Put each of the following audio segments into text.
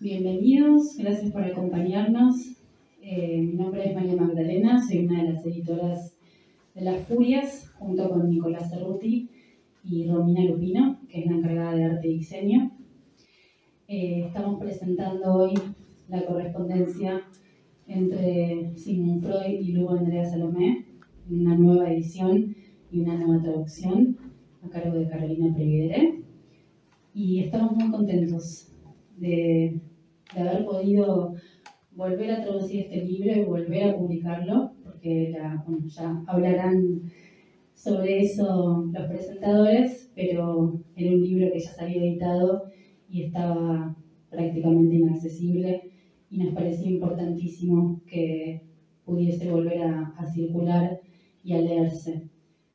Bienvenidos, gracias por acompañarnos. Mi nombre es María Magdalena, soy una de las editoras de Las Furias, junto con Nicolás Cerruti y Romina Lupino, que es la encargada de arte y diseño. Estamos presentando hoy la correspondencia entre Sigmund Freud y Lugo Andrea Salomé, una nueva edición y una nueva traducción a cargo de Carolina Previdere. Y estamos muy contentos de haber podido volver a traducir este libro y volver a publicarlo, porque ya hablarán sobre eso los presentadores, pero era un libro que ya se había editado y estaba prácticamente inaccesible, y nos parecía importantísimo que pudiese volver a circular y a leerse.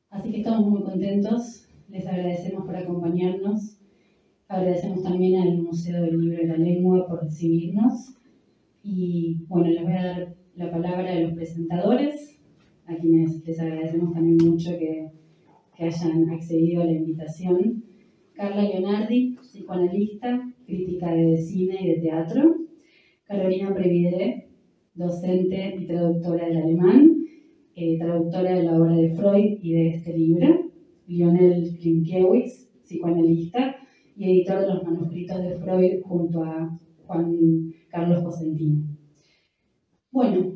Así que estamos muy contentos, les agradecemos por acompañarnos. Agradecemos también al Museo del Libro y la Lengua por recibirnos. Y bueno, les voy a dar la palabra a los presentadores, a quienes les agradecemos también mucho que hayan accedido a la invitación. Carla Leonardi, psicoanalista, crítica de cine y de teatro. Carolina Previdere, docente y traductora del alemán, traductora de la obra de Freud y de este libro. Lionel Klimkiewicz, psicoanalista y editor de los manuscritos de Freud junto a Juan Carlos Cosentino. Bueno,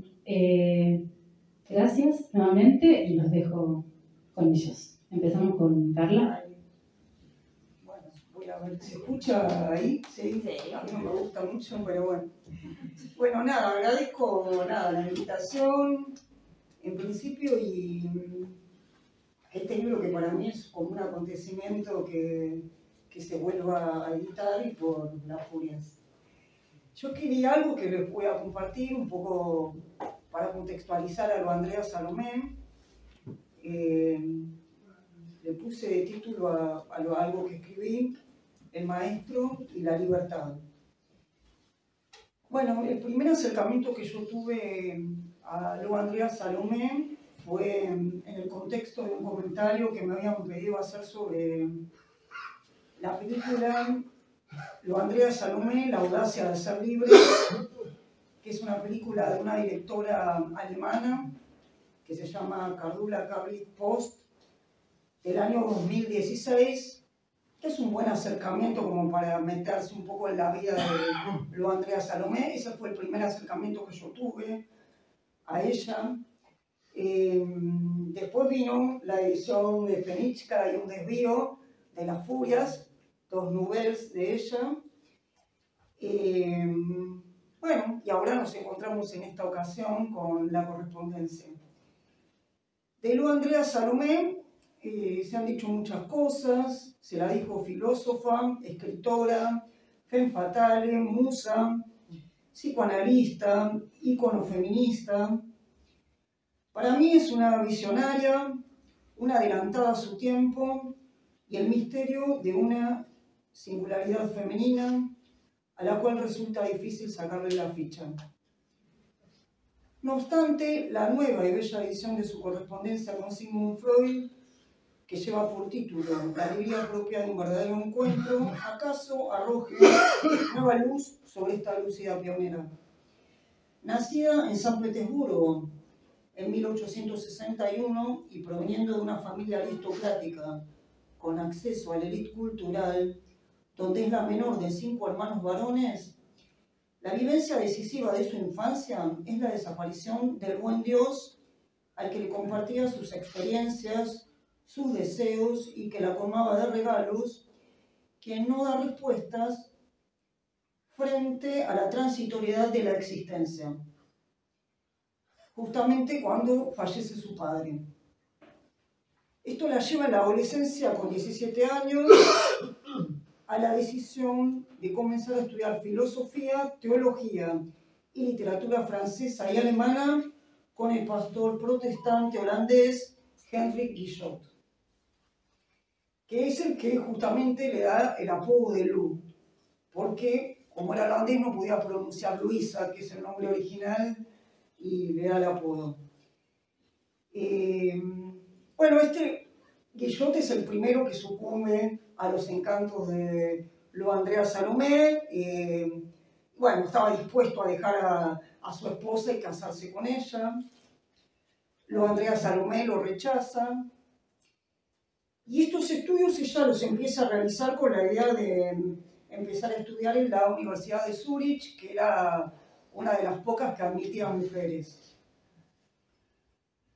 gracias nuevamente y los dejo con ellos. Empezamos con Carla. Bueno, voy a ver, ¿se escucha ahí? Sí, a mí no me gusta mucho, pero bueno. Bueno, nada, agradezco la invitación en principio y este libro que para mí es como un acontecimiento que se vuelva a editar y por Las Furias. Yo quería algo que les voy a compartir un poco para contextualizar a lo Andrea Salomé. Le puse de título a algo que escribí, El maestro y la libertad. Bueno, el primer acercamiento que yo tuve a lo Andrea Salomé fue en el contexto de un comentario que me habían pedido hacer sobre la película Lo Andrea Salomé, La audacia de ser libre, que es una película de una directora alemana que se llama Cardula Cabrit Post, del año 2016, que es un buen acercamiento como para meterse un poco en la vida de lo Andrea Salomé. Ese fue el primer acercamiento que yo tuve a ella. Después vino la edición de Penichka y un desvío de Las Furias, dos novelas de ella. Bueno, y ahora nos encontramos en esta ocasión con la correspondencia. De lo Andrea Salomé se han dicho muchas cosas. Se la dijo filósofa, escritora, femme fatale, musa, psicoanalista, ícono feminista. Para mí es una visionaria, una adelantada a su tiempo y el misterio de una singularidad femenina a la cual resulta difícil sacarle la ficha. No obstante, la nueva y bella edición de su correspondencia con Sigmund Freud, que lleva por título La alegría propia de un verdadero encuentro, acaso arroje nueva luz sobre esta lúcida pionera. Nacida en San Petersburgo en 1861 y proveniendo de una familia aristocrática con acceso a la élite cultural, donde es la menor de 5 hermanos varones, la vivencia decisiva de su infancia es la desaparición del buen Dios al que le compartía sus experiencias, sus deseos y que la colmaba de regalos, quien no da respuestas frente a la transitoriedad de la existencia, justamente cuando fallece su padre. Esto la lleva en la adolescencia, con 17 años, a la decisión de comenzar a estudiar filosofía, teología y literatura francesa y alemana con el pastor protestante holandés Hendrik Guillot, que es el que justamente le da el apodo de Lou, porque como era holandés no podía pronunciar Luisa, que es el nombre original, y le da el apodo. Bueno, Guillot es el primero que sucumbe a los encantos de lo Andrea Salomé bueno, estaba dispuesto a dejar a su esposa y casarse con ella. Luego Andrea Salomé lo rechaza. Y estos estudios ella los empieza a realizar con la idea de empezar a estudiar en la Universidad de Zúrich, que era una de las pocas que admitía mujeres.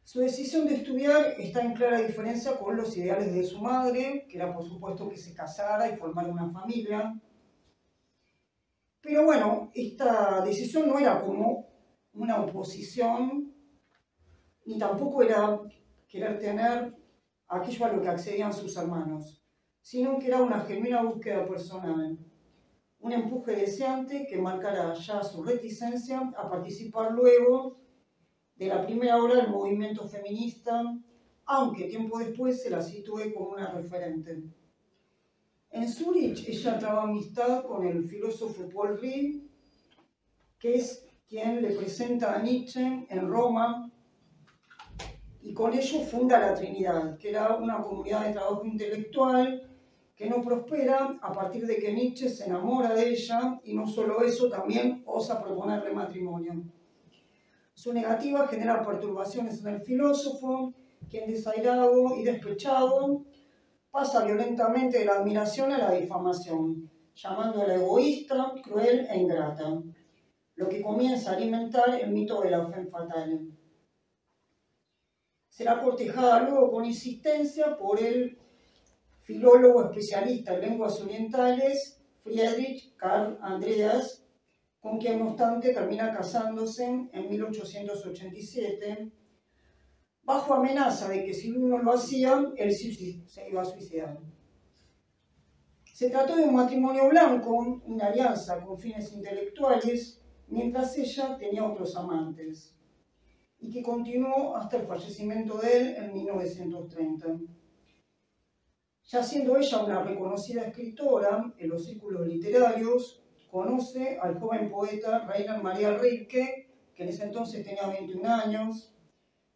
Su decisión de estudiar está en clara diferencia con los ideales de su madre, que era por supuesto que se casara y formara una familia. Pero bueno, esta decisión no era como una oposición, ni tampoco era querer tener aquello a lo que accedían sus hermanos, sino que era una genuina búsqueda personal, un empuje deseante que marcara ya su reticencia a participar luego de la primera hora del movimiento feminista, aunque tiempo después se la sitúe como una referente. En Zúrich ella traba amistad con el filósofo Paul Rill, que es quien le presenta a Nietzsche en Roma, y con ello funda la Trinidad, que era una comunidad de trabajo intelectual que no prospera a partir de que Nietzsche se enamora de ella, y no solo eso, también osa proponerle matrimonio. Su negativa genera perturbaciones en el filósofo, quien desairado y despechado pasa violentamente de la admiración a la difamación, llamándola egoísta, cruel e ingrata, lo que comienza a alimentar el mito de la femme fatale. Será cortejada luego con insistencia por el filólogo especialista en lenguas orientales Friedrich Karl Andreas, con quien no obstante termina casándose en 1887, bajo amenaza de que si uno lo hacía, él se iba a suicidar. Se trató de un matrimonio blanco, una alianza con fines intelectuales, mientras ella tenía otros amantes, y que continuó hasta el fallecimiento de él en 1930. Ya siendo ella una reconocida escritora en los círculos literarios, conoce al joven poeta Rainer Maria Rilke, que en ese entonces tenía 21 años,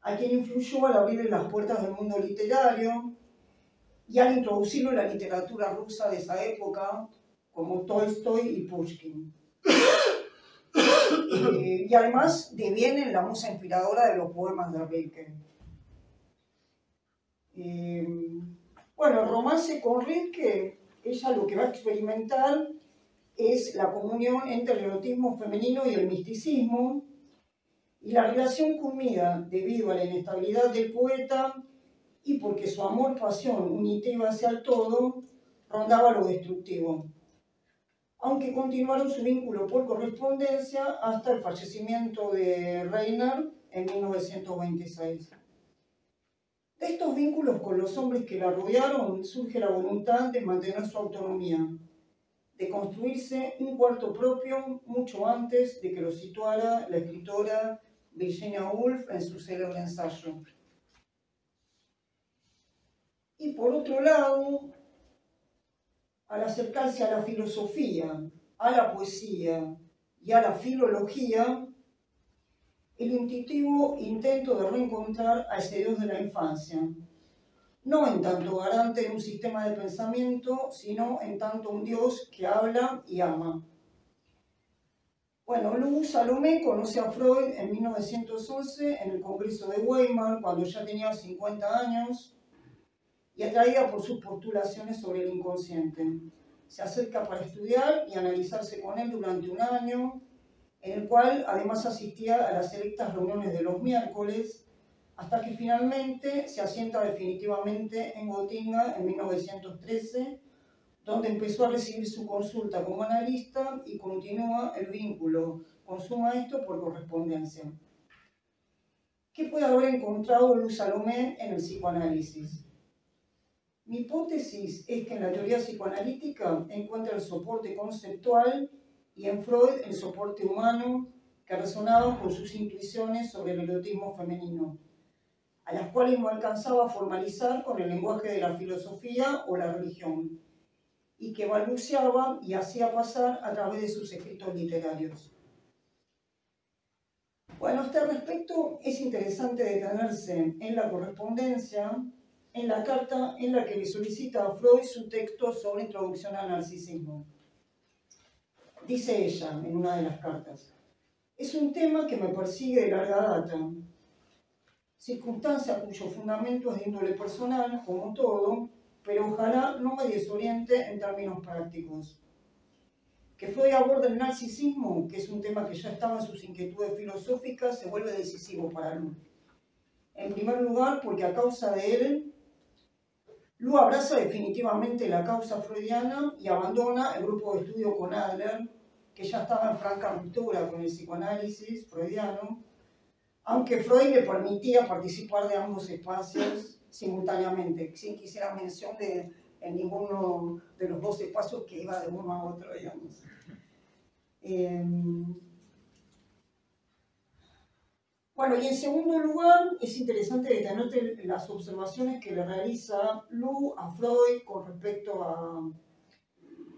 a quien influyó al abrirle las puertas del mundo literario y al introducirlo en la literatura rusa de esa época, como Tolstoy y Pushkin. Y además deviene la musa inspiradora de los poemas de Rilke. Bueno, el romance con Rilke, ella lo que va a experimentar es la comunión entre el erotismo femenino y el misticismo, y la relación culmina debido a la inestabilidad del poeta y porque su amor-pasión unitiva hacia el todo rondaba lo destructivo, aunque continuaron su vínculo por correspondencia hasta el fallecimiento de Rainer en 1926. De estos vínculos con los hombres que la rodearon surge la voluntad de mantener su autonomía, de construirse un cuarto propio mucho antes de que lo situara la escritora Virginia Woolf en su célebre ensayo. Y por otro lado, al acercarse a la filosofía, a la poesía y a la filología, el intuitivo intento de reencontrar a ese Dios de la infancia, no en tanto garante de un sistema de pensamiento, sino en tanto un Dios que habla y ama. Bueno, Lou Salomé conoce a Freud en 1911 en el Congreso de Weimar, cuando ya tenía 50 años, y atraída por sus postulaciones sobre el inconsciente. Se acerca para estudiar y analizarse con él durante un año, en el cual además asistía a las selectas reuniones de los miércoles, hasta que finalmente se asienta definitivamente en Gotinga en 1913, donde empezó a recibir su consulta como analista y continúa el vínculo con su maestro por correspondencia. ¿Qué puede haber encontrado Lou Salomé en el psicoanálisis? Mi hipótesis es que en la teoría psicoanalítica encuentra el soporte conceptual y en Freud el soporte humano que resonaba con sus intuiciones sobre el erotismo femenino, a las cuales no alcanzaba a formalizar con el lenguaje de la filosofía o la religión, y que balbuceaba y hacía pasar a través de sus escritos literarios. Bueno, a este respecto es interesante detenerse en la correspondencia, en la carta en la que le solicita a Freud su texto sobre Introducción al Narcisismo. Dice ella en una de las cartas: es un tema que me persigue de larga data, circunstancia cuyo fundamento es de índole personal, como todo, pero ojalá no me desoriente en términos prácticos. Que Freud aborde el narcisismo, que es un tema que ya estaba en sus inquietudes filosóficas, se vuelve decisivo para Lu. En primer lugar, porque a causa de él, Lu abraza definitivamente la causa freudiana y abandona el grupo de estudio con Adler, que ya estaba en franca ruptura con el psicoanálisis freudiano, aunque Freud le permitía participar de ambos espacios simultáneamente, sin que hiciera mención en ninguno de los dos espacios que iba de uno a otro, digamos. Bueno, y en segundo lugar, es interesante detenerte las observaciones que le realiza Lu a Freud con respecto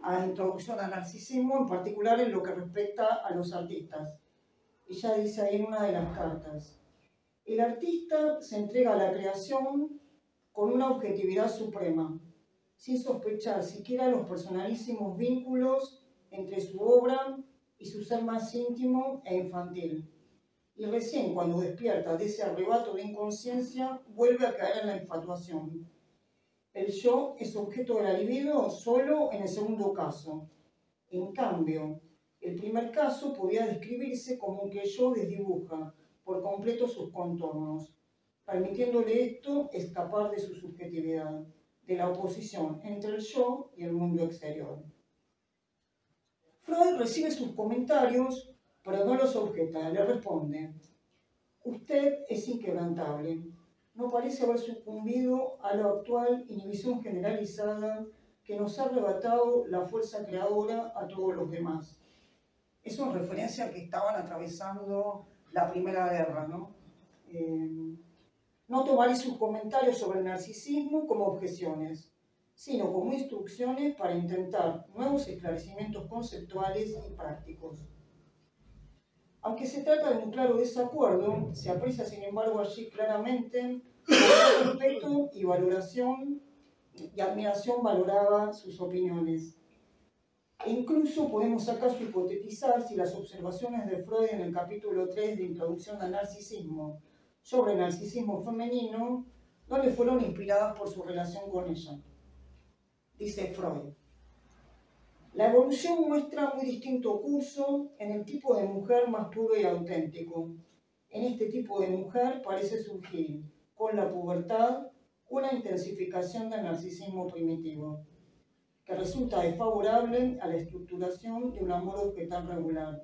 a la introducción al narcisismo, en particular en lo que respecta a los artistas. Ella dice ahí en una de las cartas: el artista se entrega a la creación con una objetividad suprema, sin sospechar siquiera los personalísimos vínculos entre su obra y su ser más íntimo e infantil. Y recién cuando despierta de ese arrebato de inconsciencia, vuelve a caer en la infatuación. El yo es objeto de la libido solo en el segundo caso. En cambio, el primer caso podía describirse como que el yo desdibuja por completo sus contornos, permitiéndole esto escapar de su subjetividad, de la oposición entre el yo y el mundo exterior. Freud recibe sus comentarios, pero no los objeta, le responde: usted es inquebrantable, no parece haber sucumbido a la actual inhibición generalizada que nos ha arrebatado la fuerza creadora a todos los demás. Es una referencia a que estaban atravesando la Primera Guerra, ¿no? No tomaré sus comentarios sobre el narcisismo como objeciones, sino como instrucciones para intentar nuevos esclarecimientos conceptuales y prácticos. Aunque se trata de un claro desacuerdo, se aprecia sin embargo allí claramente que respeto y valoración y admiración valoraba sus opiniones. E incluso podemos acaso hipotetizar si las observaciones de Freud en el capítulo 3 de Introducción al Narcisismo sobre el narcisismo femenino no le fueron inspiradas por su relación con ella. Dice Freud: la evolución muestra muy distinto curso en el tipo de mujer más puro y auténtico. En este tipo de mujer parece surgir, con la pubertad, una intensificación del narcisismo primitivo, que resulta desfavorable a la estructuración de un amor objetal regular.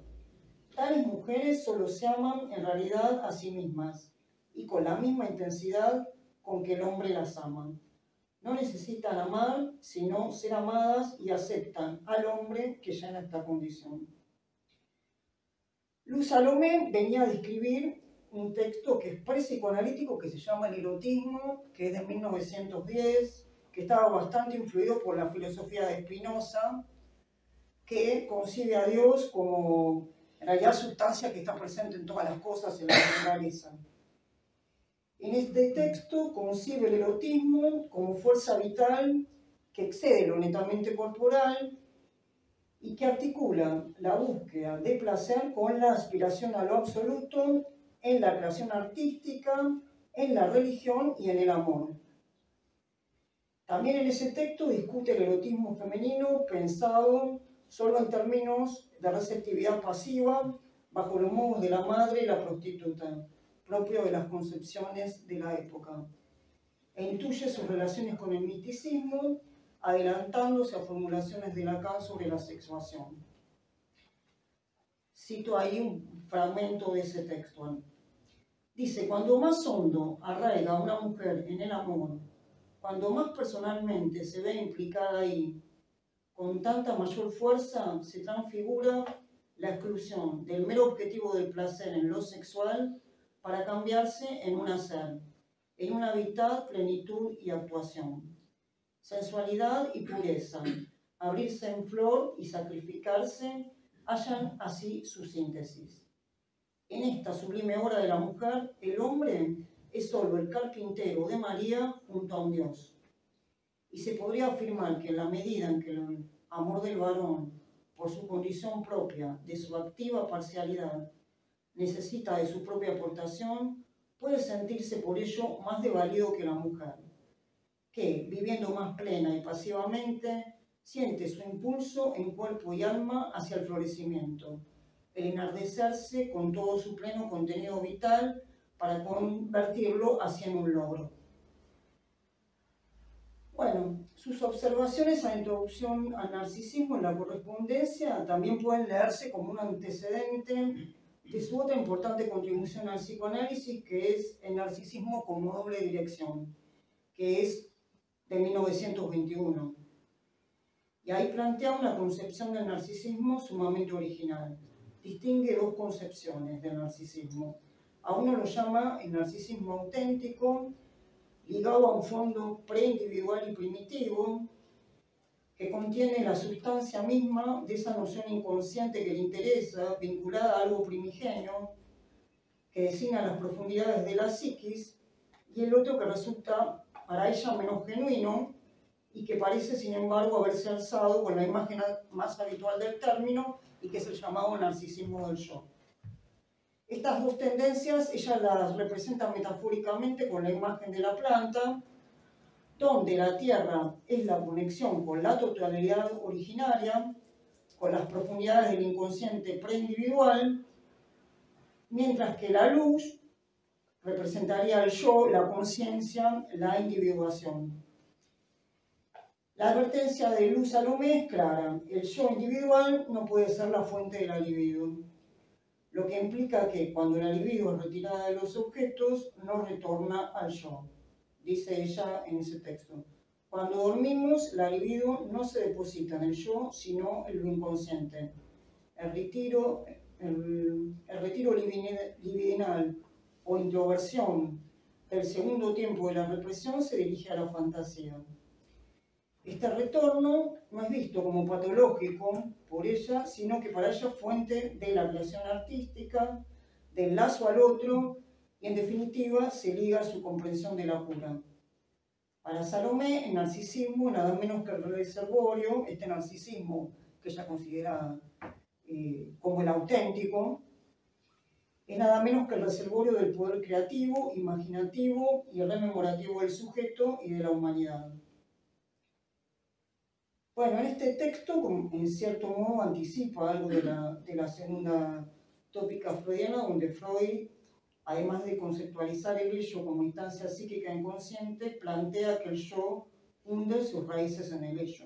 Tales mujeres solo se aman en realidad a sí mismas, y con la misma intensidad con que el hombre las ama. No necesitan amar, sino ser amadas, y aceptan al hombre que ya en esta condición. Lu Salomé venía a describir un texto que es pre-psicoanalítico, que se llama El erotismo, que es de 1910, que estaba bastante influido por la filosofía de Spinoza, que concibe a Dios como en realidad sustancia que está presente en todas las cosas, en la naturaleza. En este texto concibe el erotismo como fuerza vital que excede lo netamente corporal y que articula la búsqueda de placer con la aspiración a lo absoluto en la creación artística, en la religión y en el amor. También en ese texto discute el erotismo femenino pensado solo en términos de receptividad pasiva, bajo los modos de la madre y la prostituta, propio de las concepciones de la época, e intuye sus relaciones con el misticismo, adelantándose a formulaciones de Lacan sobre la sexuación. Cito ahí un fragmento de ese texto. Dice: cuando más hondo arraiga una mujer en el amor, cuando más personalmente se ve implicada ahí, con tanta mayor fuerza se transfigura la exclusión del mero objetivo del placer en lo sexual para cambiarse en un hacer, en una vital plenitud y actuación. Sensualidad y pureza, abrirse en flor y sacrificarse, hallan así su síntesis. En esta sublime obra de la mujer, el hombre es solo el carpintero de María junto a un Dios. Y se podría afirmar que en la medida en que el amor del varón por su condición propia, de su activa parcialidad, necesita de su propia aportación, puede sentirse por ello más desvalido que la mujer, que, viviendo más plena y pasivamente, siente su impulso en cuerpo y alma hacia el florecimiento, el enardecerse con todo su pleno contenido vital para convertirlo así en un logro. Bueno, sus observaciones a introducción al narcisismo en la correspondencia también pueden leerse como un antecedente de su otra importante contribución al psicoanálisis, que es el narcisismo como doble dirección, que es de 1921. Y ahí plantea una concepción del narcisismo sumamente original. Distingue dos concepciones del narcisismo. A uno lo llama el narcisismo auténtico, ligado a un fondo preindividual y primitivo, que contiene la sustancia misma de esa noción inconsciente que le interesa, vinculada a algo primigenio, que designa las profundidades de la psiquis, y el otro que resulta para ella menos genuino y que parece, sin embargo, haberse alzado con la imagen más habitual del término y que es el llamado narcisismo del yo. Estas dos tendencias ella las representa metafóricamente con la imagen de la planta, donde la tierra es la conexión con la totalidad originaria, con las profundidades del inconsciente preindividual, mientras que la luz representaría el yo, la conciencia, la individuación. La advertencia de Luz Salomé es clara: el yo individual no puede ser la fuente de la libido, lo que implica que cuando la libido es retirada de los objetos, no retorna al yo. Dice ella en ese texto: cuando dormimos, la libido no se deposita en el yo, sino en lo inconsciente. El retiro libidinal o introversión del segundo tiempo de la represión se dirige a la fantasía. Este retorno no es visto como patológico por ella, sino que para ella es fuente de la creación artística, del lazo al otro, y en definitiva se liga a su comprensión de la cura. Para Salomé, el narcisismo es nada menos que el reservorio, este narcisismo que ella considera como el auténtico, es nada menos que el reservorio del poder creativo, imaginativo y rememorativo del sujeto y de la humanidad. Bueno, en este texto, en cierto modo, anticipa algo de la segunda tópica freudiana, donde Freud, además de conceptualizar el yo como instancia psíquica inconsciente, plantea que el yo hunde sus raíces en el ello.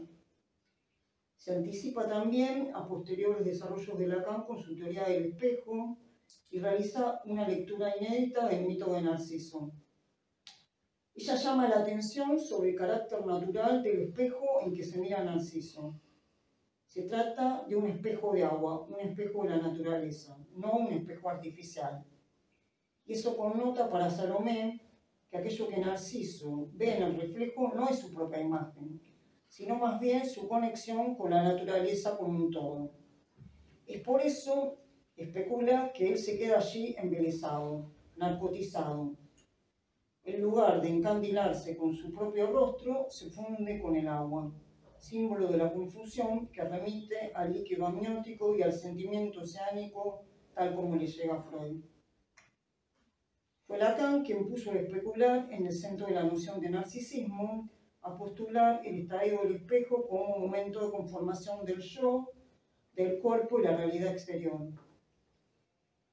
Se anticipa también a posteriores desarrollos de Lacan con su teoría del espejo y realiza una lectura inédita del mito de Narciso. Ella llama la atención sobre el carácter natural del espejo en que se mira Narciso. Se trata de un espejo de agua, un espejo de la naturaleza, no un espejo artificial. Y eso connota para Salomé que aquello que Narciso ve en el reflejo no es su propia imagen, sino más bien su conexión con la naturaleza como un todo. Es por eso, especula, que él se queda allí embelesado, narcotizado. En lugar de encandilarse con su propio rostro, se funde con el agua, símbolo de la confusión que remite al líquido amniótico y al sentimiento oceánico, tal como le llega a Freud. Fue Lacan quien puso el especular en el centro de la noción de narcisismo, a postular el estadio del espejo como un momento de conformación del yo, del cuerpo y la realidad exterior.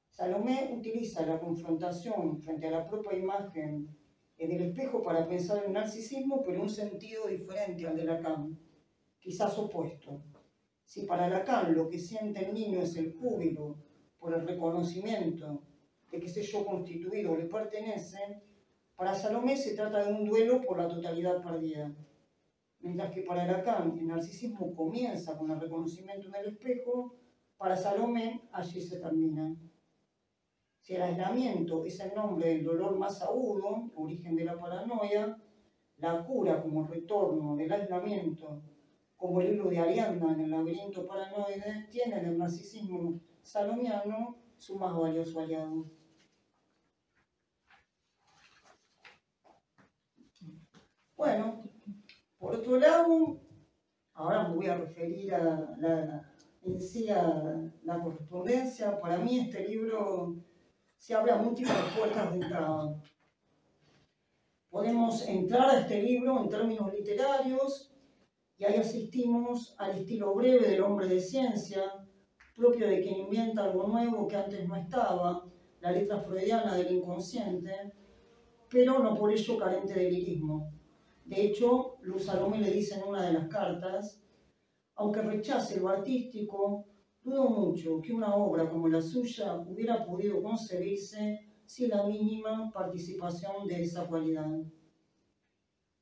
Salomé utiliza la confrontación frente a la propia imagen del espejo para pensar el narcisismo, pero en un sentido diferente al de Lacan, quizás opuesto. Si para Lacan lo que siente el niño es el júbilo por el reconocimiento de que ese yo constituido le pertenece, para Salomé se trata de un duelo por la totalidad perdida. Mientras que para Lacan el narcisismo comienza con el reconocimiento en el espejo, para Salomé allí se termina. Si el aislamiento es el nombre del dolor más agudo, origen de la paranoia, la cura como retorno del aislamiento, como el hilo de Ariadna en el laberinto paranoide, tiene en el narcisismo salomiano su más valioso aliado. Bueno, por otro lado, ahora me voy a referir inicia la correspondencia, para mí este libro se abre a múltiples puertas de entrada. Podemos entrar a este libro en términos literarios y ahí asistimos al estilo breve del hombre de ciencia, propio de quien inventa algo nuevo que antes no estaba, la letra freudiana del inconsciente, pero no por ello carente de lirismo. De hecho, Luz Salomé le dice en una de las cartas: aunque rechace lo artístico, dudo mucho que una obra como la suya hubiera podido concebirse sin la mínima participación de esa cualidad.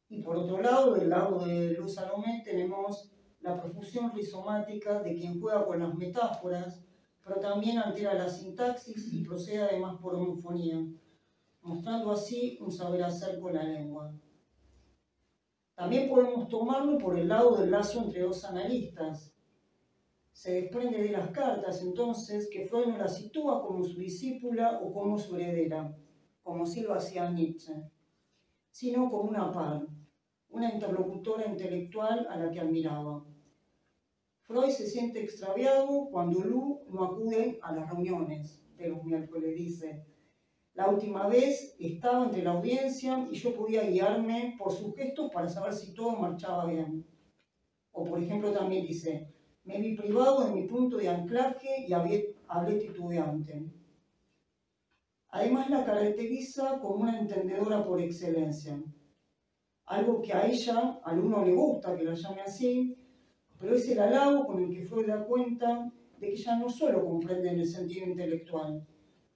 Y por otro lado, del lado de Luz Salomé, tenemos la profusión rizomática de quien juega con las metáforas, pero también altera la sintaxis y procede además por homofonía, mostrando así un saber hacer con la lengua. También podemos tomarlo por el lado del lazo entre dos analistas. Se desprende de las cartas, entonces, que Freud no la sitúa como su discípula o como su heredera, como sí lo hacía Nietzsche, sino como una par, una interlocutora intelectual a la que admiraba. Freud se siente extraviado cuando Lu no acude a las reuniones de los miércoles, dice: la última vez estaba entre la audiencia y yo podía guiarme por sus gestos para saber si todo marchaba bien. O por ejemplo también dice: me vi privado de mi punto de anclaje y hablé titubeante. Además la caracteriza como una entendedora por excelencia. Algo que a ella, al uno le gusta que la llame así, pero es el halago con el que Freud da cuenta de que ella no solo comprende en el sentido intelectual,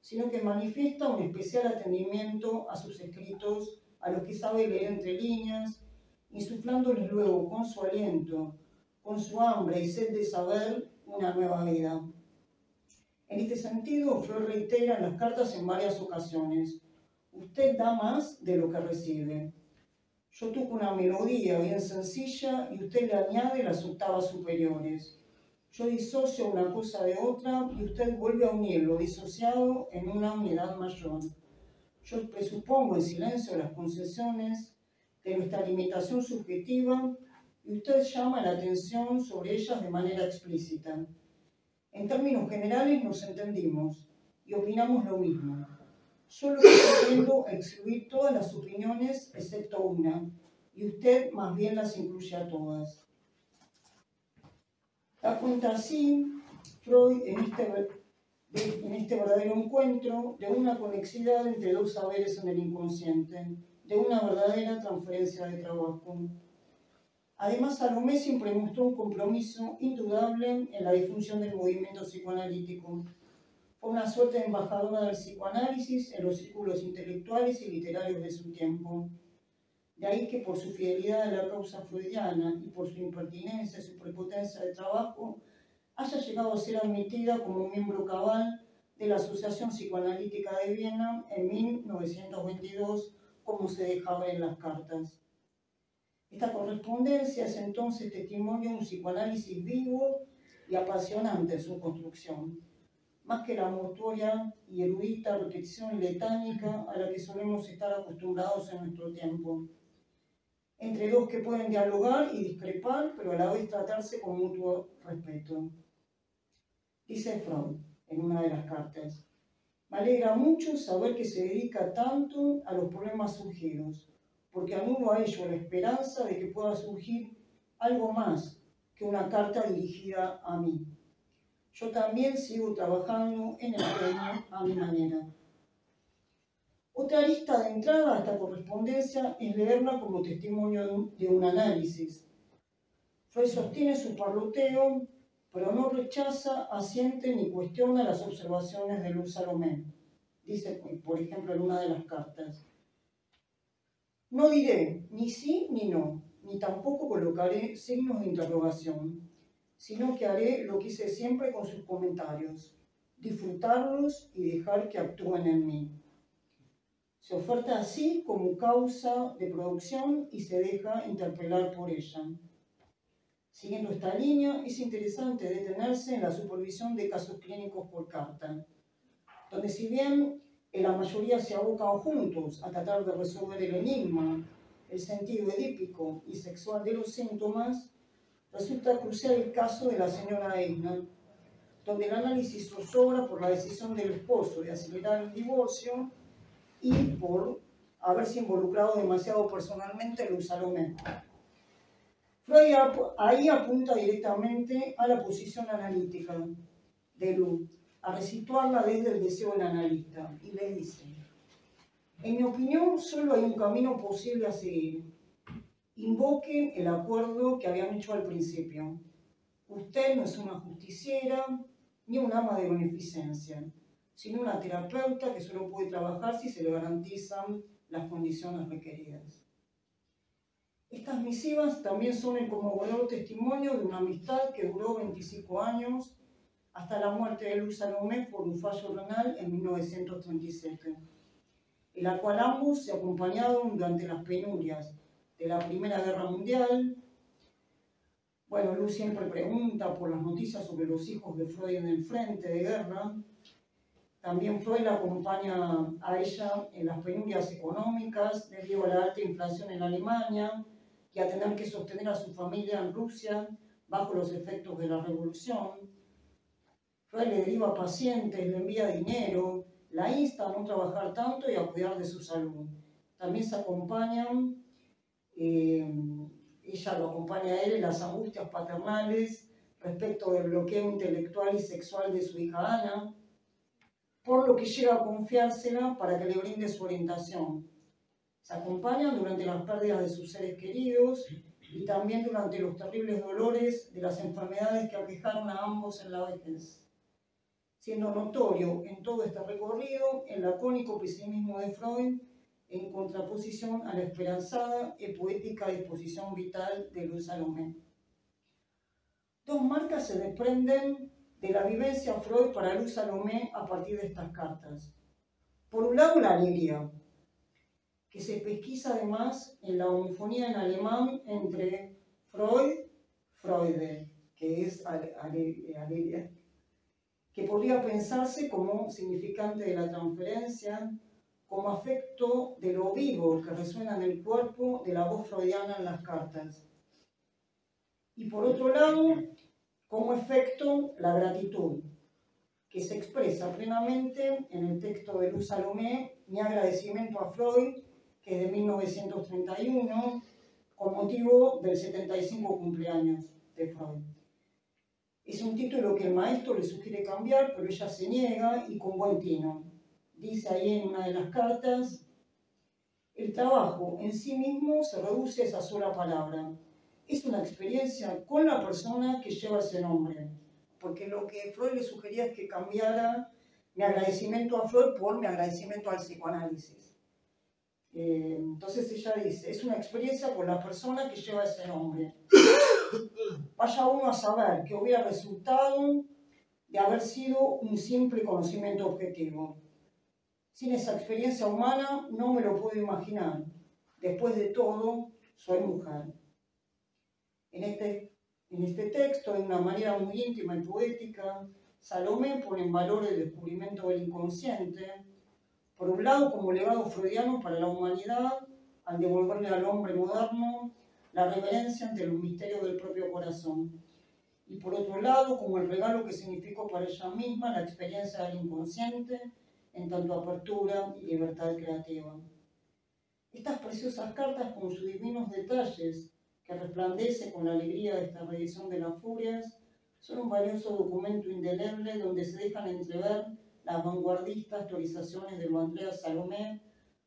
sino que manifiesta un especial atendimiento a sus escritos, a los que sabe leer entre líneas, insuflándoles luego con su aliento, con su hambre y sed de saber, una nueva vida. En este sentido, Freud reitera en las cartas en varias ocasiones: usted da más de lo que recibe. Yo toco una melodía bien sencilla y usted le añade las octavas superiores. Yo disocio una cosa de otra y usted vuelve a unir lo disociado en una unidad mayor. Yo presupongo en silencio las concesiones de nuestra limitación subjetiva y usted llama la atención sobre ellas de manera explícita. En términos generales nos entendimos y opinamos lo mismo. Solo que pretendo excluir todas las opiniones excepto una, y usted más bien las incluye a todas. Da cuenta así Freud en este verdadero encuentro de una conexidad entre dos saberes en el inconsciente, de una verdadera transferencia de trabajo. Además, Salomé siempre mostró un compromiso indudable en la difusión del movimiento psicoanalítico. Fue una suerte de embajadora del psicoanálisis en los círculos intelectuales y literarios de su tiempo. De ahí que por su fidelidad a la causa freudiana y por su impertinencia y su prepotencia de trabajo, haya llegado a ser admitida como miembro cabal de la Asociación Psicoanalítica de Viena en 1922, como se deja ver en las cartas. Esta correspondencia es entonces testimonio de un psicoanálisis vivo y apasionante en su construcción, más que la mortuoria y erudita repetición letánica a la que solemos estar acostumbrados en nuestro tiempo, entre dos que pueden dialogar y discrepar, pero a la vez tratarse con mutuo respeto. Dice Freud en una de las cartas: me alegra mucho saber que se dedica tanto a los problemas surgidos, porque anulo a ello la esperanza de que pueda surgir algo más que una carta dirigida a mí. Yo también sigo trabajando en el tema a mi manera. Otra arista de entrada a esta correspondencia es leerla como testimonio de un análisis. Freud sostiene su parloteo, pero no rechaza, asiente ni cuestiona las observaciones de Luz Salomé. Dice, por ejemplo, en una de las cartas: no diré ni sí ni no, ni tampoco colocaré signos de interrogación, sino que haré lo que hice siempre con sus comentarios: disfrutarlos y dejar que actúen en mí. Se oferta así como causa de producción y se deja interpelar por ella. Siguiendo esta línea, es interesante detenerse en la supervisión de casos clínicos por carta, donde si bien en la mayoría se abocan juntos a tratar de resolver el enigma, el sentido edípico y sexual de los síntomas, resulta crucial el caso de la señora Eisner, donde el análisis zozobra por la decisión del esposo de acelerar el divorcio y por haberse involucrado demasiado personalmente en Luz Salomé. Freud ahí apunta directamente a la posición analítica de Luz, a resituarla desde el deseo del analista, y le dice: en mi opinión, solo hay un camino posible a seguir. Invoquen el acuerdo que habían hecho al principio. Usted no es una justiciera ni un ama de beneficencia, sino una terapeuta que solo puede trabajar si se le garantizan las condiciones requeridas. Estas misivas también son el conmovedor testimonio de una amistad que duró 25 años hasta la muerte de Luz Salomé por un fallo renal en 1937, en la cual ambos se acompañaron durante las penurias de la Primera Guerra Mundial. Bueno, Luz siempre pregunta por las noticias sobre los hijos de Freud en el frente de guerra. También Freud la acompaña a ella en las penurias económicas debido a la alta inflación en Alemania y a tener que sostener a su familia en Rusia bajo los efectos de la revolución. Freud le deriva pacientes, le envía dinero, la insta a no trabajar tanto y a cuidar de su salud. También se acompañan, ella lo acompaña a él en las angustias paternales respecto del bloqueo intelectual y sexual de su hija Ana, por lo que llega a confiársela para que le brinde su orientación. Se acompañan durante las pérdidas de sus seres queridos y también durante los terribles dolores de las enfermedades que aquejaron a ambos en la vejez, siendo notorio en todo este recorrido el lacónico pesimismo de Freud en contraposición a la esperanzada y poética disposición vital de Luz Salomé. Dos marcas se desprenden de la vivencia Freud para Luz Salomé a partir de estas cartas. Por un lado, la alegría, que se pesquisa además en la homofonía en alemán entre Freude, que es alegría, que podría pensarse como significante de la transferencia, como afecto de lo vivo que resuena en el cuerpo de la voz freudiana en las cartas. Y por otro lado, como efecto, la gratitud, que se expresa plenamente en el texto de Luz Salomé, Mi agradecimiento a Freud, que es de 1931, con motivo del 75 cumpleaños de Freud. Es un título que el maestro le sugiere cambiar, pero ella se niega y con buen tino. Dice ahí en una de las cartas: el trabajo en sí mismo se reduce a esa sola palabra. Es una experiencia con la persona que lleva ese nombre. Porque lo que Freud le sugería es que cambiara mi agradecimiento a Freud por mi agradecimiento al psicoanálisis. Entonces ella dice, es una experiencia con la persona que lleva ese nombre. Vaya uno a saber qué hubiera resultado de haber sido un simple conocimiento objetivo. Sin esa experiencia humana no me lo puedo imaginar. Después de todo, soy mujer. En este texto, de una manera muy íntima y poética, Salomé pone en valor el descubrimiento del inconsciente, por un lado como legado freudiano para la humanidad, al devolverle al hombre moderno la reverencia ante los misterios del propio corazón, y por otro lado como el regalo que significó para ella misma la experiencia del inconsciente en tanto apertura y libertad creativa. Estas preciosas cartas con sus divinos detalles, que resplandece con la alegría de esta reedición de las Furias, son un valioso documento indeleble donde se dejan entrever las vanguardistas teorizaciones de Andrea Salomé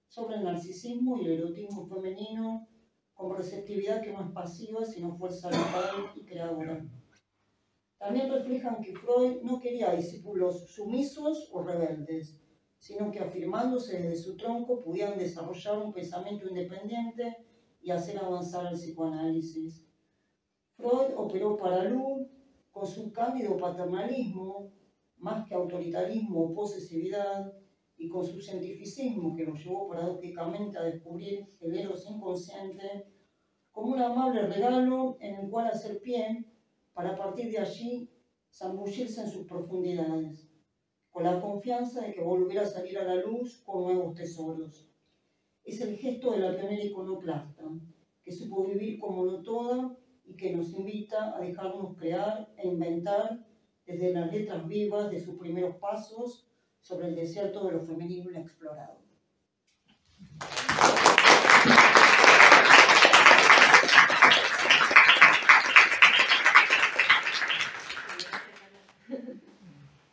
sobre el narcisismo y el erotismo femenino, con receptividad que no es pasiva, sino fuerza vital y creadora. También reflejan que Freud no quería discípulos sumisos o rebeldes, sino que afirmándose desde su tronco pudieran desarrollar un pensamiento independiente y hacer avanzar el psicoanálisis. Freud operó para Luz con su cándido paternalismo, más que autoritarismo o posesividad, y con su cientificismo que lo llevó paradójicamente a descubrir el eros inconsciente, como un amable regalo en el cual hacer pie para a partir de allí zambullirse en sus profundidades, con la confianza de que volverá a salir a la luz con nuevos tesoros. Es el gesto de la pionera iconoclasta, que supo vivir como no toda y que nos invita a dejarnos crear e inventar desde las letras vivas de sus primeros pasos sobre el desierto de lo femenino inexplorado.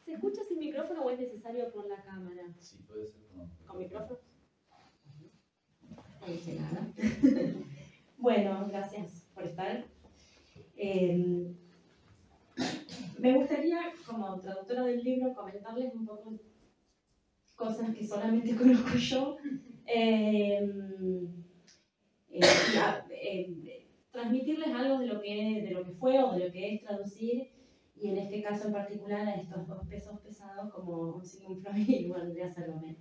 ¿Se escucha sin micrófono o es necesario con la cámara? Sí, puede ser ¿Con micrófono? No dice nada. Bueno, gracias por estar. Me gustaría, como traductora del libro, comentarles un poco cosas que solamente conozco yo. Transmitirles algo de lo que fue o de lo que es traducir, y en este caso en particular a estos dos pesos pesados como Sigmund Freud y Andrea Salomé.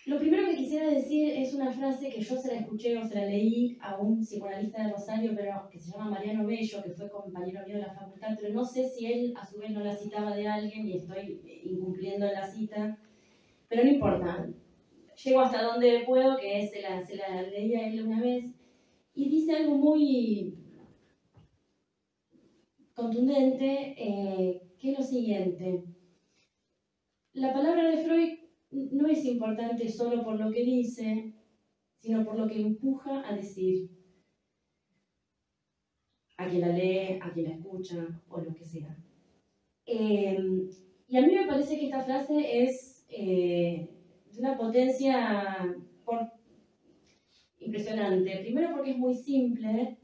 Lo primero que quisiera decir es una frase que yo se la escuché o se la leí a un psicoanalista de Rosario, pero que se llama Mariano Bello, que fue compañero mío de la facultad, pero no sé si él a su vez no la citaba de alguien y estoy incumpliendo la cita, pero no importa. Llego hasta donde puedo, que se la leí a él una vez, y dice algo muy contundente, que es lo siguiente. La palabra de Freud no es importante solo por lo que dice, sino por lo que empuja a decir. A quien la lee, a quien la escucha, o lo que sea. Y a mí me parece que esta frase es de una potencia impresionante. Primero porque es muy simple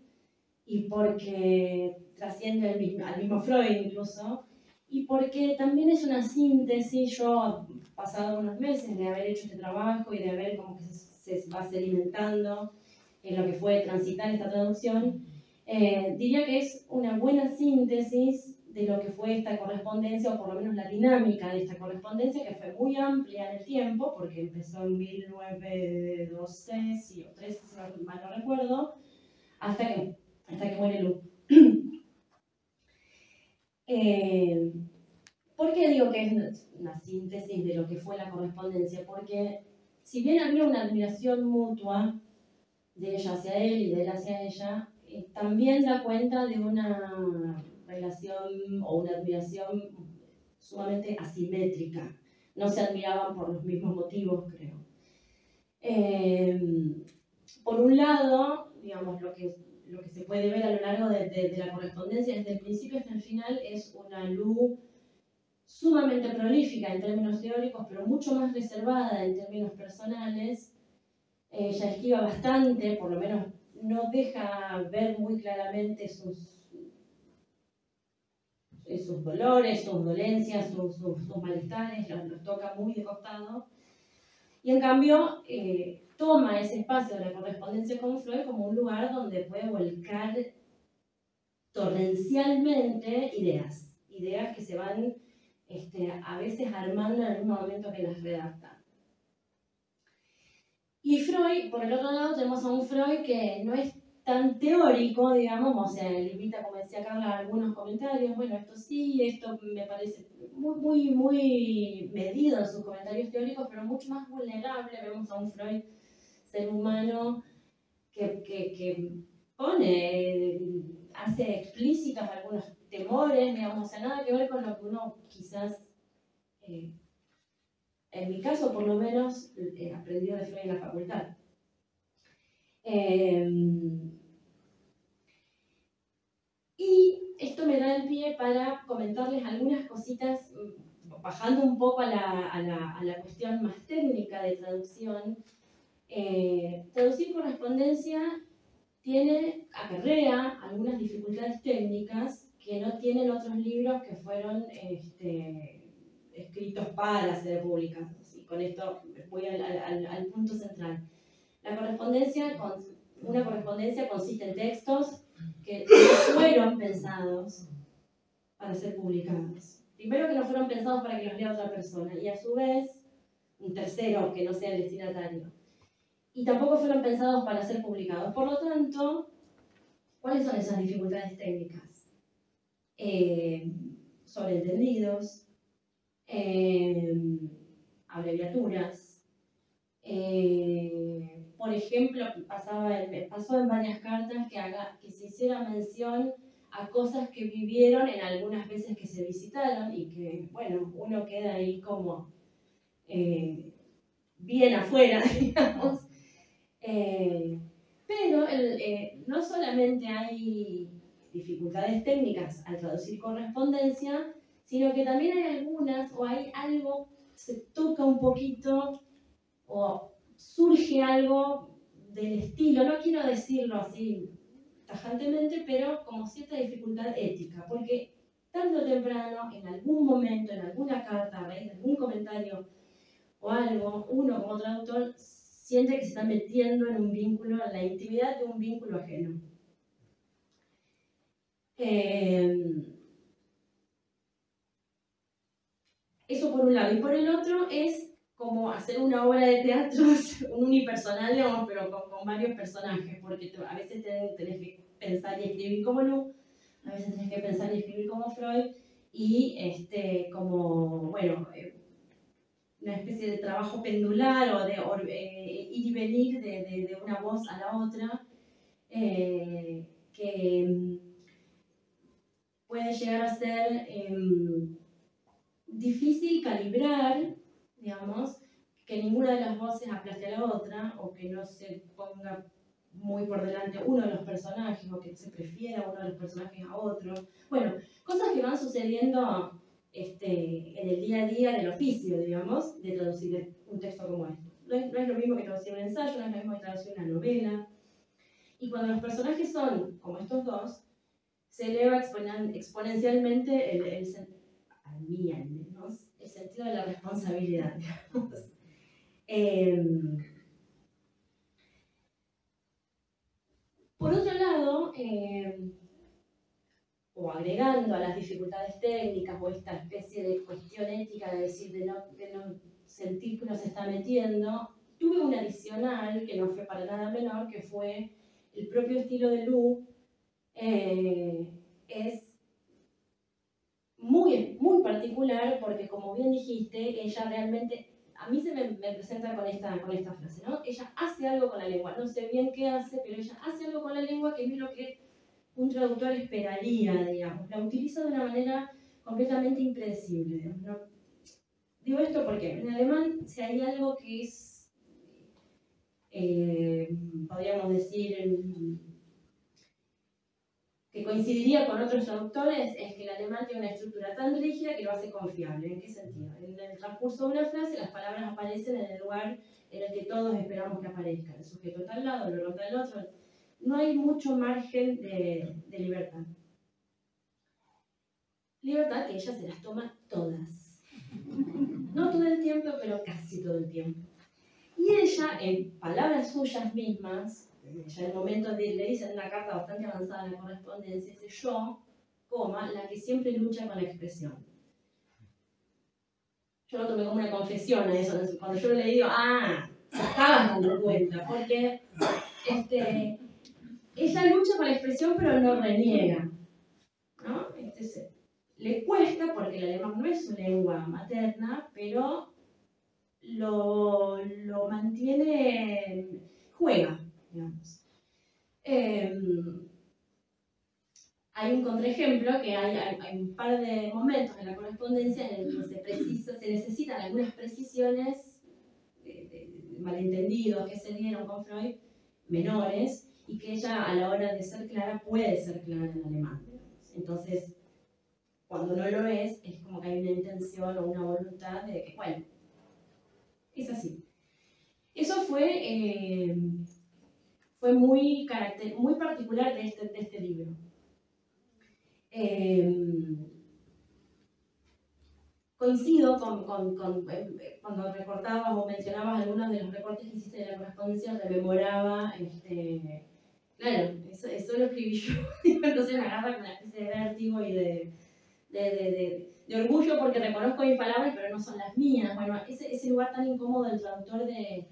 y porque trasciende al mismo Freud incluso, y porque también es una síntesis. Yo, pasado unos meses de haber hecho este trabajo y de haber como que se va sedimentando en lo que fue transitar esta traducción, diría que es una buena síntesis de lo que fue esta correspondencia, o por lo menos la dinámica de esta correspondencia, que fue muy amplia en el tiempo, porque empezó en 1912 o 13, si mal no recuerdo, hasta que muere Lu. ¿Por qué digo que es una síntesis de lo que fue la correspondencia? Porque si bien había una admiración mutua de ella hacia él y de él hacia ella, también da cuenta de una relación o una admiración sumamente asimétrica. No se admiraban por los mismos motivos, creo. Por un lado, digamos, lo que se puede ver a lo largo de la correspondencia desde el principio hasta el final es una Lu sumamente prolífica en términos teóricos, pero mucho más reservada en términos personales. Ella esquiva bastante, por lo menos no deja ver muy claramente sus dolores, sus dolencias, sus malestares, los toca muy de costado. Y en cambio, toma ese espacio de la correspondencia con Freud como un lugar donde puede volcar torrencialmente ideas que se van a veces armando en el mismo momento que las redacta. Y Freud, por el otro lado, tenemos a un Freud que no es tan teórico, digamos, o sea, limita, como decía Carla, algunos comentarios. Bueno, esto sí, esto me parece muy medido en sus comentarios teóricos, pero mucho más vulnerable. Vemos a un Freud, ser humano, que hace explícitos algunos temores, digamos, o sea, nada que ver con lo que uno quizás, en mi caso por lo menos, aprendió de Freud en la facultad. Y esto me da el pie para comentarles algunas cositas, bajando un poco a la cuestión más técnica de traducción. Traducir correspondencia acarrea algunas dificultades técnicas que no tienen otros libros que fueron escritos para ser publicados. Y con esto voy al punto central. Una correspondencia consiste en textos que no fueron pensados para ser publicados. Primero, que no fueron pensados para que los lea otra persona, y a su vez, un tercero que no sea el destinatario. Y tampoco fueron pensados para ser publicados. Por lo tanto, ¿cuáles son esas dificultades técnicas? Sobreentendidos, abreviaturas. Por ejemplo, pasó en varias cartas que se hiciera mención a cosas que vivieron en algunas veces que se visitaron y que, bueno, uno queda ahí como bien afuera, digamos. Pero no solamente hay dificultades técnicas al traducir correspondencia, sino que también hay algunas, o hay algo, se toca un poquito, o surge algo del estilo, no quiero decirlo así tajantemente, pero como cierta dificultad ética, porque tarde o temprano, en algún momento, en alguna carta, a raíz de algún comentario o algo, uno como traductor siente que se está metiendo en un vínculo, en la intimidad de un vínculo ajeno. Eso por un lado. Y por el otro es como hacer una obra de teatro, un unipersonal, digamos, pero con varios personajes, porque a veces tenés que pensar y escribir como Lu, a veces tenés que pensar y escribir como Freud, y como, bueno, una especie de trabajo pendular o de ir y venir de una voz a la otra, que puede llegar a ser difícil calibrar, digamos, que ninguna de las voces aplaste a la otra o que no se ponga muy por delante uno de los personajes o que se prefiera uno de los personajes a otro. Bueno, cosas que van sucediendo en el día a día del oficio, digamos, de traducir un texto como este. No es lo mismo que traducir un ensayo, no es lo mismo que traducir una novela. Y cuando los personajes son como estos dos, se eleva exponencialmente a mí al menos, el sentido de la responsabilidad, digamos. Por otro lado, o agregando a las dificultades técnicas o esta especie de cuestión ética de decir, de no sentir que uno se está metiendo, tuve un adicional que no fue para nada menor, que fue el propio estilo de Lu. Es muy, muy particular porque, como bien dijiste, ella realmente, a mí se me presenta con esta frase, ¿no? Ella hace algo con la lengua, no sé bien qué hace, pero ella hace algo con la lengua que es lo que un traductor esperaría, digamos. La utiliza de una manera completamente impredecible. ¿No? Digo esto porque en alemán, si hay algo que es, podríamos decir, que coincidiría con otros traductores, es que el alemán tiene una estructura tan rígida que lo hace confiable. ¿En qué sentido? En el transcurso de una frase, las palabras aparecen en el lugar en el que todos esperamos que aparezcan. El sujeto está al lado, el verbo está al otro. No hay mucho margen de libertad. Libertad que ella se las toma todas. No todo el tiempo, pero casi todo el tiempo. Y ella, en palabras suyas mismas, ya en el momento le dice en una carta bastante avanzada en la correspondencia, dice yo, la que siempre lucha con la expresión. Yo lo tomé como una confesión a eso. Cuando yo le digo, te estabas dando cuenta, porque ella lucha con la expresión pero no reniega, ¿no? Le cuesta porque el alemán no es su lengua materna, pero lo mantiene, juega, digamos. Hay un contraejemplo que hay un par de momentos en la correspondencia en el que se necesitan algunas precisiones de malentendidos que se dieron con Freud, menores, y que ella a la hora de ser clara puede ser clara en alemán. Entonces, cuando no lo es como que hay una intención o una voluntad de que, bueno, es así. Eso fue muy particular de este libro. Coincido con cuando recortabas o mencionabas algunos de los recortes que hiciste de la correspondencia, rememoraba, claro, eso lo escribí yo, entonces me agarra con una especie de vértigo y de orgullo porque reconozco mis palabras, pero no son las mías. Bueno, ese lugar tan incómodo del traductor de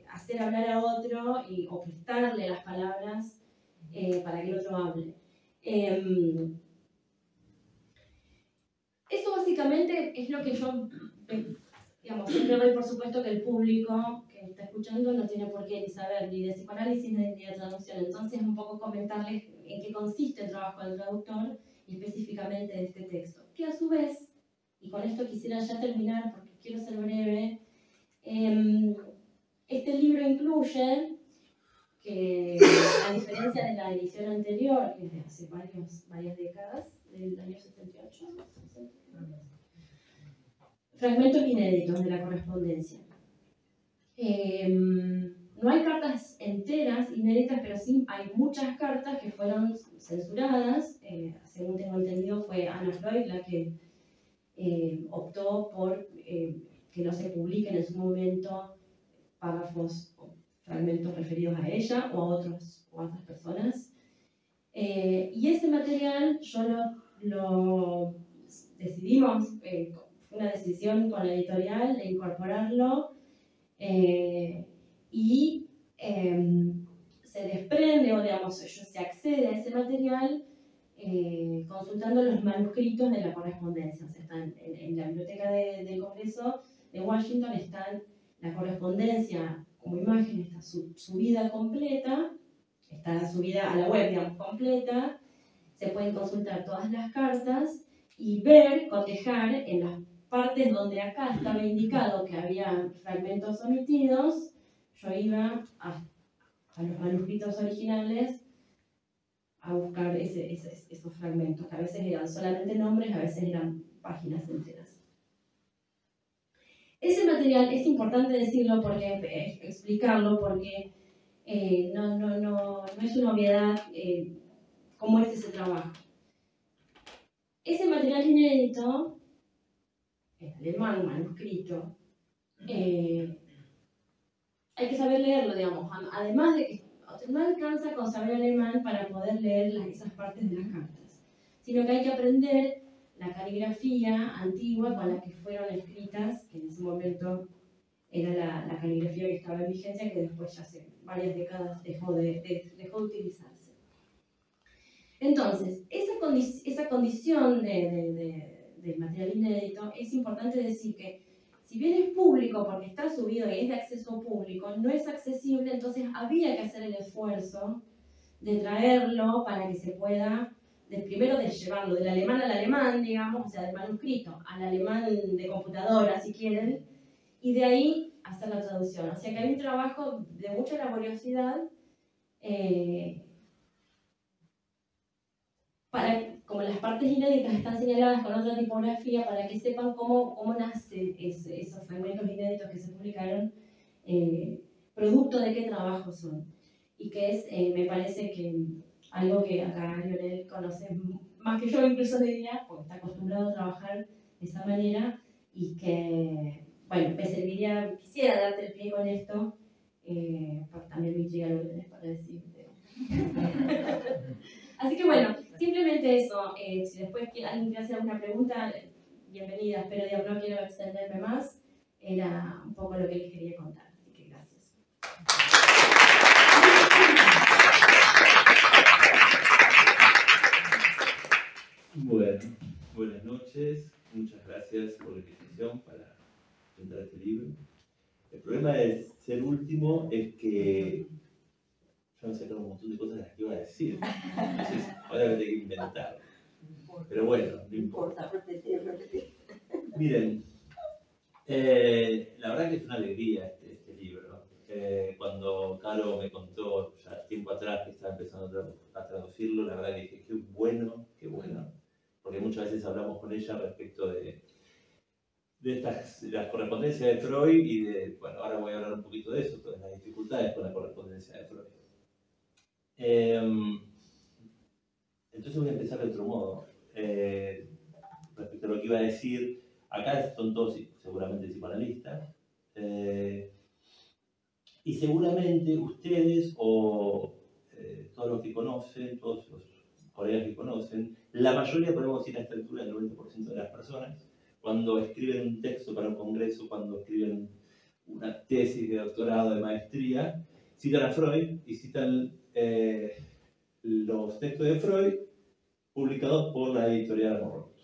hacer hablar a otro o prestarle las palabras para que el otro hable. Eso básicamente es lo que yo, digamos, siempre doy por supuesto que el público que que está escuchando no tiene por qué ni saber ni de psicoanálisis ni de traducción. Entonces, un poco comentarles en qué consiste el trabajo del traductor y específicamente de este texto. Que a su vez, y con esto quisiera ya terminar porque quiero ser breve, este libro incluye que, a diferencia de la edición anterior, que es de hace varias décadas, del año 78, fragmentos inéditos de la correspondencia. No hay cartas enteras inéditas, pero sí hay muchas cartas que fueron censuradas. Según tengo entendido, fue Anna Freud la que optó por que no se publiquen en su momento párrafos o fragmentos referidos a ella o a otras personas. Y ese material yo lo decidimos, fue una decisión con la editorial de incorporarlo y se desprende, o digamos, se accede a ese material consultando los manuscritos de la correspondencia. O sea, están en la biblioteca del Congreso de Washington, están la correspondencia como imagen, está subida completa, está subida a la web, digamos, completa. Se pueden consultar todas las cartas y ver, cotejar en las partes donde acá estaba indicado que había fragmentos omitidos. Yo iba a los manuscritos originales a buscar esos fragmentos, que a veces eran solamente nombres, a veces eran páginas enteras. Ese material es importante decirlo, porque explicarlo, porque no es una obviedad cómo es ese trabajo. Ese material inédito, en alemán, manuscrito, hay que saber leerlo, digamos, además de que no alcanza con saber alemán para poder leer esas partes de las cartas, sino que hay que aprender la caligrafía antigua con la que fueron escritas, que en ese momento era la caligrafía que estaba en vigencia, que después ya hace varias décadas dejó de utilizarse. Entonces, esa condición del material inédito, es importante decir que si bien es público porque está subido y es de acceso público, no es accesible, entonces había que hacer el esfuerzo de traerlo para que se pueda, primero de llevarlo del alemán al alemán, digamos, o sea, del manuscrito al alemán de computadora, si quieren, y de ahí hacer la traducción. O sea que hay un trabajo de mucha laboriosidad como las partes inéditas están señaladas con otra tipografía, para que sepan cómo nacen esos fragmentos inéditos que se publicaron, producto de qué trabajo son. Y que es, me parece que algo que acá Lionel conoce más que yo, incluso diría, porque está acostumbrado a trabajar de esa manera, y que, bueno, quisiera darte el pie con esto, porque también me intriga lo que tenés para decir. Así que bueno, simplemente eso. Si después alguien quiere hacer alguna pregunta, bienvenidas, pero digamos, no quiero extenderme más. Era un poco lo que les quería contar. Así que gracias. Bueno, buenas noches. Muchas gracias por la invitación para presentar este libro. El problema de ser último es que yo me he sacado un montón de cosas de las que iba a decir. Entonces, ahora voy a tener que inventar. Pero bueno, no importa. Repetir. Miren, la verdad que es una alegría este libro. Cuando Caro me contó ya tiempo atrás que estaba empezando a traducirlo, la verdad que dije, qué bueno. Porque muchas veces hablamos con ella respecto de las correspondencias de Freud y bueno, ahora voy a hablar un poquito de eso, de las dificultades con la correspondencia de Freud. Entonces voy a empezar de otro modo. Respecto a lo que iba a decir, acá son todos seguramente psicoanalistas, y seguramente ustedes o todos los que conocen, todos los colegas que conocen, la mayoría, podemos decir a esta altura, el 90% de las personas, cuando escriben un texto para un congreso, cuando escriben una tesis de doctorado, de maestría, citan a Freud y citan los textos de Freud publicados por la editorial Morrot.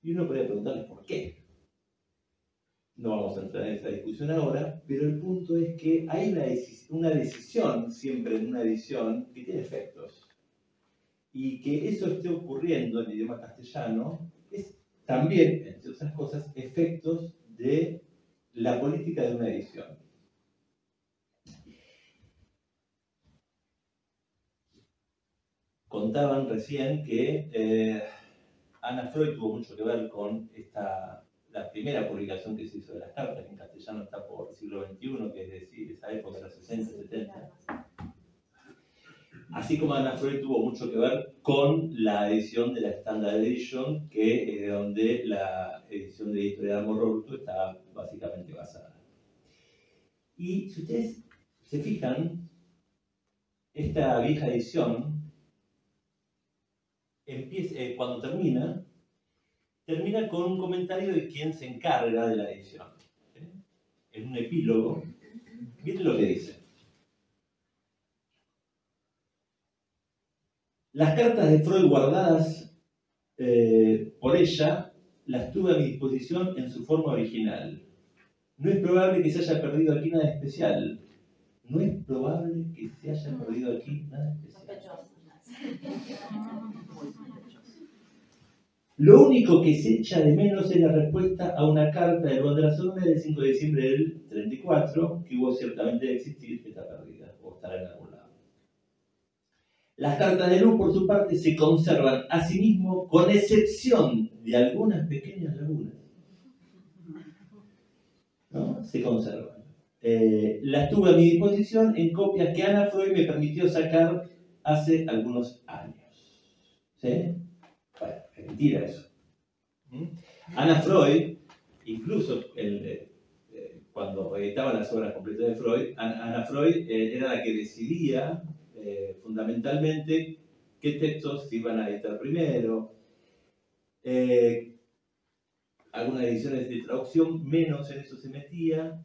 Y uno podría preguntarles por qué. No vamos a entrar en esa discusión ahora, pero el punto es que hay una decisión siempre en una edición que tiene efectos. Y que eso esté ocurriendo en el idioma castellano es también, entre otras cosas, efectos de la política de una edición. Contaban recién que Anna Freud tuvo mucho que ver con la primera publicación que se hizo de las cartas, que en castellano está por el siglo XXI, que es decir, esa época de los 60, 70. Así como Anna Freud tuvo mucho que ver con la edición de la Standard Edition, que es de donde la edición de Editorial Amor-Orto está básicamente basada. Y si ustedes se fijan, esta vieja edición, cuando termina con un comentario de quien se encarga de la edición. En un epílogo, miren lo que dice. Las cartas de Freud guardadas por ella las tuve a mi disposición en su forma original. No es probable que se haya perdido aquí nada especial. No es probable que se haya perdido aquí nada especial. Lo único que se echa de menos es la respuesta a una carta de Luandra Salomé del 5 de diciembre del 34, que hubo ciertamente de existir, que está perdida, o estará en algún lado. Las cartas de Lu, por su parte, se conservan a sí mismo, con excepción de algunas pequeñas lagunas. ¿No? Se conservan. Las tuve a mi disposición en copias que Anna Freud me permitió sacar hace algunos años. ¿Sí? Bueno, es mentira eso. Anna Freud, incluso cuando editaba las obras completas de Freud, Anna Freud era la que decidía fundamentalmente qué textos se iban a editar primero. Algunas ediciones de traducción menos en eso se metía,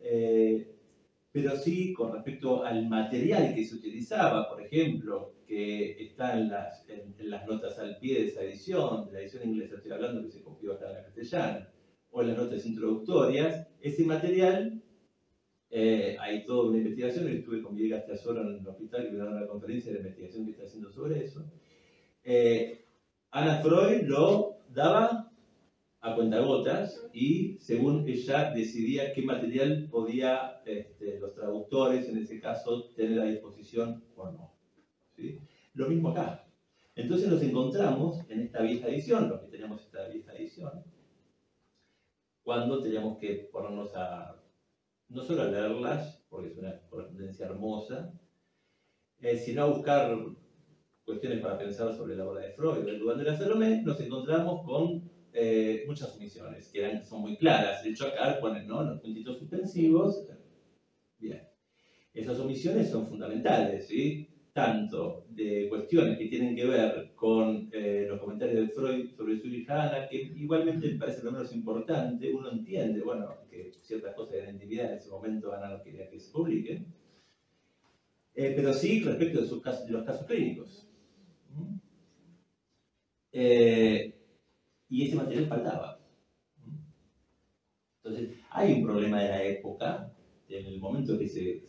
pero sí con respecto al material que se utilizaba, por ejemplo, que está en las notas al pie de esa edición, de la edición inglesa estoy hablando, que se copió acá en la castellana, o en las notas introductorias, ese material, hay toda una investigación, estuve con Villegas Teazoro en el hospital, que me dieron una conferencia de investigación que está haciendo sobre eso. Anna Freud lo daba a cuentagotas y según ella decidía qué material podía los traductores, en ese caso, tener a disposición o no. ¿Sí? Lo mismo acá. Entonces nos encontramos en esta vieja edición, los que tenemos esta vieja edición, cuando teníamos que ponernos no solo a leerlas, porque es una correspondencia hermosa, sino a buscar cuestiones para pensar sobre la obra de Freud o de Luandra Salomé, nos encontramos con muchas omisiones, que son muy claras. De hecho, acá ponen, ¿no?, los puntitos suspensivos. Bien. Esas omisiones son fundamentales, ¿sí? Tanto de cuestiones que tienen que ver con los comentarios de Freud sobre su hija Ana, que igualmente me parece lo menos importante. Uno entiende, bueno, que ciertas cosas de la intimidad en ese momento Ana no quería que se publiquen, pero sí respecto de los casos clínicos. Y ese material faltaba. Entonces, hay un problema de la época, en el momento que se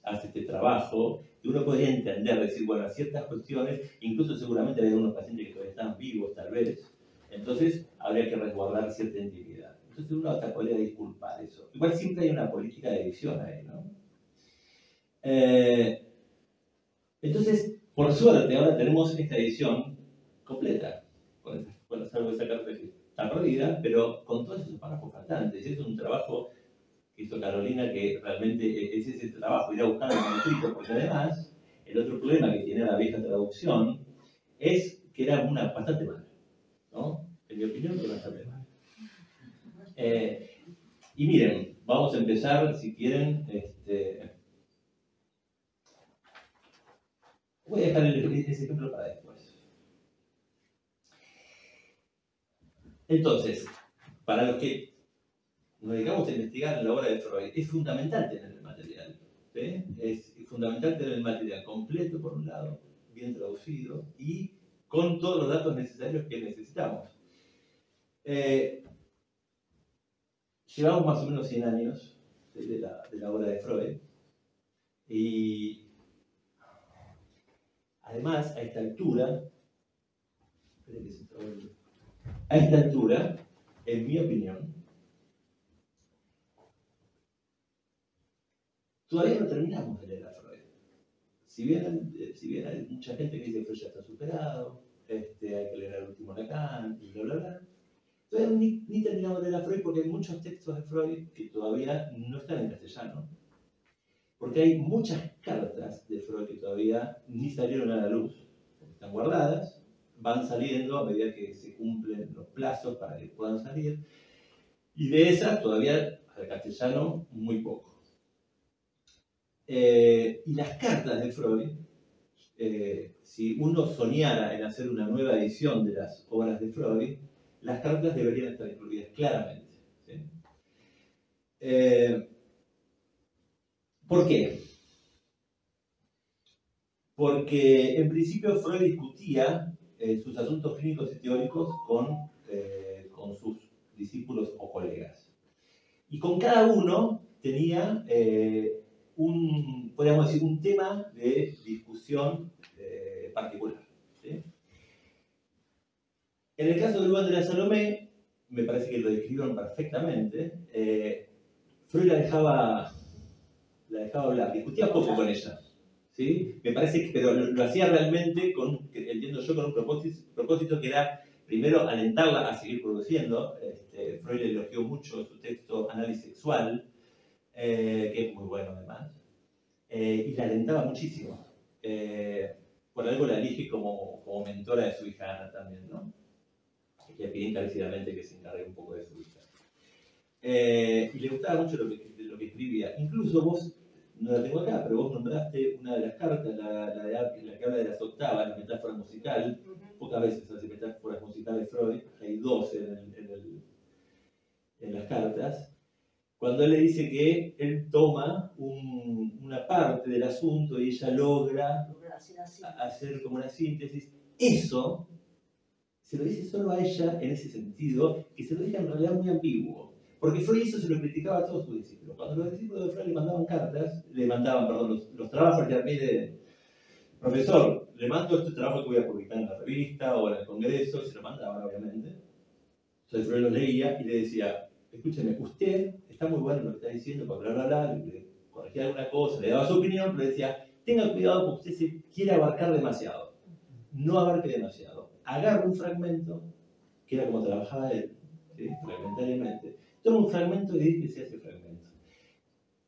hace este trabajo, que uno podría entender, decir, bueno, ciertas cuestiones, incluso seguramente hay algunos pacientes que todavía están vivos, tal vez, entonces habría que resguardar cierta intimidad. Entonces uno hasta podría disculpar eso. Igual siempre hay una política de edición ahí, ¿no? Entonces, por suerte, ahora tenemos esta edición completa, con salvo esa carta que está perdida, pero con todos esos párrafos faltantes. Es un trabajo que hizo Carolina, que realmente es ese trabajo, ir a buscar el manuscrito, porque además, el otro problema que tiene la vieja traducción es que era bastante mala, ¿no? En mi opinión, era bastante mala. Y miren, vamos a empezar, si quieren, voy a dejar ese ejemplo para después. Entonces, para los que nos dedicamos a investigar la obra de Freud, es fundamental tener el material. ¿Sí? Es fundamental tener el material completo, por un lado, bien traducido, y con todos los datos necesarios que necesitamos. llevamos más o menos 100 años de la obra de Freud, y además, a esta altura, en mi opinión, todavía no terminamos de leer a Freud. Si bien hay mucha gente que dice que Freud ya está superado, hay que leer al último Lacan, y bla, bla, bla, todavía ni terminamos de leer a Freud porque hay muchos textos de Freud que todavía no están en castellano. Porque hay muchas cartas de Freud que todavía ni salieron a la luz, están guardadas, van saliendo a medida que se cumplen los plazos para que puedan salir, y de esas todavía al castellano muy poco. Y las cartas de Freud, si uno soñara en hacer una nueva edición de las obras de Freud, las cartas deberían estar incluidas claramente, ¿sí? ¿Por qué? Porque en principio Freud discutía sus asuntos clínicos y teóricos con sus discípulos o colegas. Y con cada uno tenía podríamos decir, un tema de discusión particular, ¿sí? En el caso de Luan de la Salomé, me parece que lo describieron perfectamente. Freud la dejaba hablar, discutía poco con ella, ¿sí? Me parece que pero lo hacía realmente, entiendo yo, con un propósito que era, primero, alentarla a seguir produciendo. Freud le elogió mucho su texto Análisis Sexual, que es muy bueno además, y la alentaba muchísimo. Por algo la elige como mentora de su hija Ana también, ¿no? Y le pide encarecidamente que se encargue un poco de su hija. Y le gustaba mucho lo que escribía. Incluso vos, no la tengo acá, pero vos nombraste una de las cartas, la que habla de las octavas, la metáfora musical. Pocas veces hace metáforas musicales Freud, hay 12 en las cartas. Cuando él le dice que él toma una parte del asunto y ella logra hacer como una síntesis, eso se lo dice solo a ella en ese sentido, que se lo deja en realidad muy ambiguo. Porque Freud eso se lo criticaba a todos sus discípulos. Cuando los discípulos de Freud le mandaban cartas, los trabajos, ya mire, profesor, le mando este trabajo que voy a publicar en la revista o en el congreso, y se lo mandaban obviamente. Entonces Freud lo leía y le decía, escúcheme, usted está muy bueno lo que está diciendo, para bla, bla, bla, le corregía alguna cosa, le daba su opinión, pero le decía, tenga cuidado porque usted se quiere abarcar demasiado. No abarque demasiado. Agarra un fragmento, que era como trabajaba él, ¿sí? Fragmentariamente. Toma un fragmento y dice ese fragmento.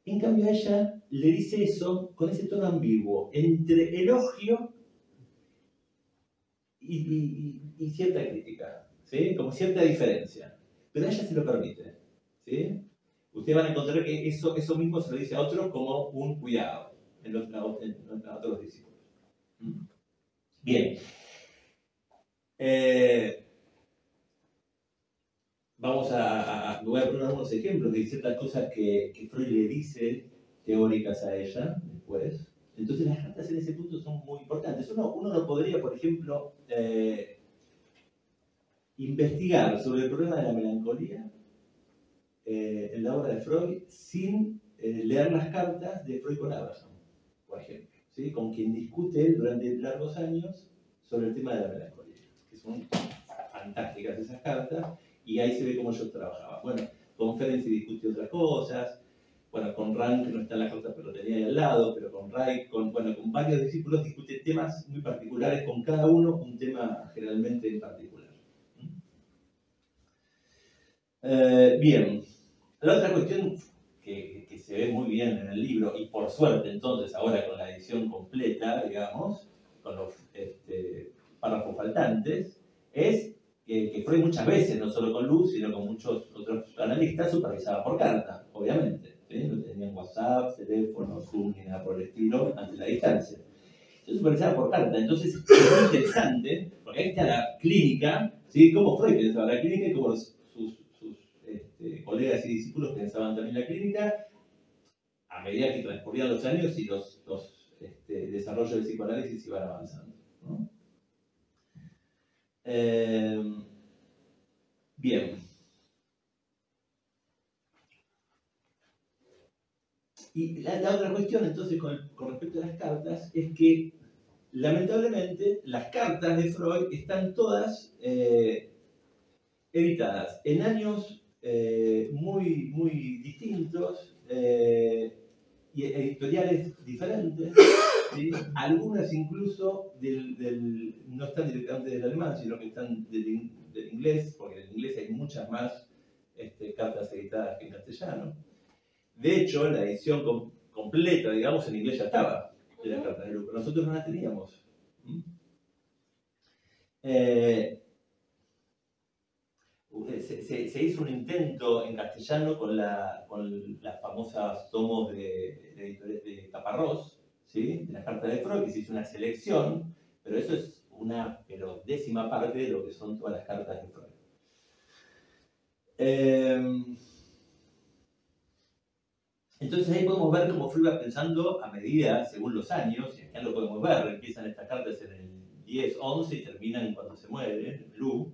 En cambio a ella le dice eso con ese tono ambiguo, entre elogio y cierta crítica, ¿sí? Como cierta diferencia. Pero a ella se lo permite, ¿sí? Ustedes van a encontrar que eso mismo se lo dice a otros como un cuidado en otros discípulos. Bien. Voy a poner algunos ejemplos de ciertas cosas que Freud le dice teóricas a ella después. Entonces las cartas en ese punto son muy importantes. Uno no podría, por ejemplo, investigar sobre el problema de la melancolía en la obra de Freud sin leer las cartas de Freud con Abraham, por ejemplo, ¿sí? Con quien discute durante largos años sobre el tema de la melancolía, que son fantásticas esas cartas, y ahí se ve cómo yo trabajaba. Bueno, con Ferenczi discute otras cosas, bueno, con Rank no está en la carta, pero lo tenía ahí al lado, pero con Reich, con varios discípulos discute temas muy particulares, con cada uno un tema generalmente en particular. Bien, la otra cuestión que se ve muy bien en el libro, y por suerte entonces ahora con la edición completa, digamos, con los párrafos faltantes, es que Freud muchas veces, no solo con Luz, sino con muchos otros analistas, supervisaba por carta, obviamente, ¿sí? No tenían WhatsApp, teléfono, Zoom, ni nada por el estilo, ante la distancia. Entonces supervisaba por carta. Entonces es muy interesante, porque ahí está la clínica, ¿sí? Cómo Freud pensaba la clínica y cómo sus colegas y discípulos pensaban también la clínica, a medida que transcurrían los años y los desarrollos del psicoanálisis iban avanzando, ¿no? Bien. Y la otra cuestión, entonces, con respecto a las cartas, es que, lamentablemente, las cartas de Freud están todas editadas en años muy, muy distintos y editoriales diferentes, ¿sí? Algunas incluso no están directamente del alemán, sino que están del inglés, porque en inglés hay muchas más cartas editadas que en castellano. De hecho, la edición completa, digamos, en inglés ya estaba de las cartas de Luca. Nosotros no la teníamos. Se hizo un intento en castellano con las famosas tomos de Caparrós, ¿sí? De las cartas de Freud, que se hizo una selección, pero eso es una décima parte de lo que son todas las cartas de Freud. Entonces ahí podemos ver cómo Freud va pensando a medida, según los años, y acá lo podemos ver, empiezan estas cartas en el 10, 11 y terminan cuando se muere, en Perú.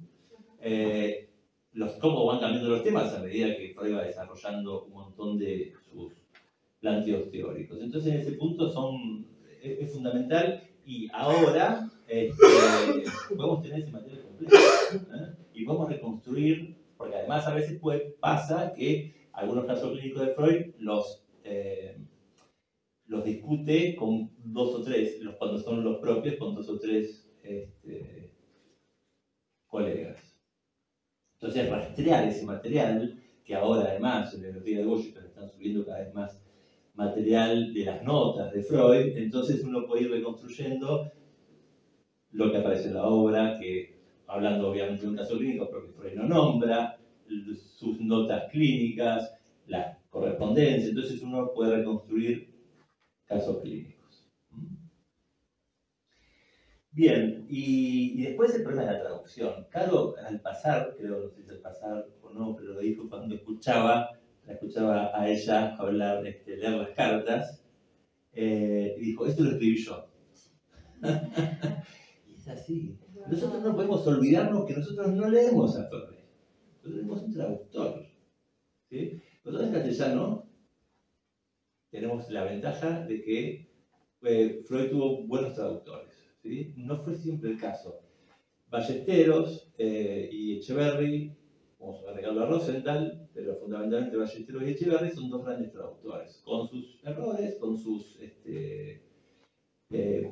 Cómo van cambiando los temas a medida que Freud va desarrollando un montón de sus planteos teóricos. Entonces en ese punto es fundamental y ahora podemos tener ese material completo y podemos reconstruir, porque además a veces pasa que algunos casos clínicos de Freud los discute con 2 o 3, cuando son los propios, con 2 o 3 colegas. Entonces, rastrear ese material, que ahora además en la biblioteca de Washington están subiendo cada vez más material de las notas de Freud, entonces uno puede ir reconstruyendo lo que aparece en la obra, que hablando obviamente de un caso clínico, pero que Freud no nombra, sus notas clínicas, la correspondencia, entonces uno puede reconstruir casos clínicos. Bien, y después el problema de la traducción. Caro, al pasar, creo, no sé si al pasar o no, pero lo dijo cuando la escuchaba a ella hablar, leer las cartas, y dijo, esto lo escribí yo. Y es así. Nosotros no podemos olvidarnos que nosotros no leemos a Freud. Nosotros tenemos un traductor. ¿Sí? Nosotros en castellano tenemos la ventaja de que Freud tuvo buenos traductores. ¿Sí? No fue siempre el caso. Ballesteros y Echeverri, vamos a agregarlo a Rosenthal, pero fundamentalmente Ballesteros y Echeverri son 2 grandes traductores, con sus errores, con sus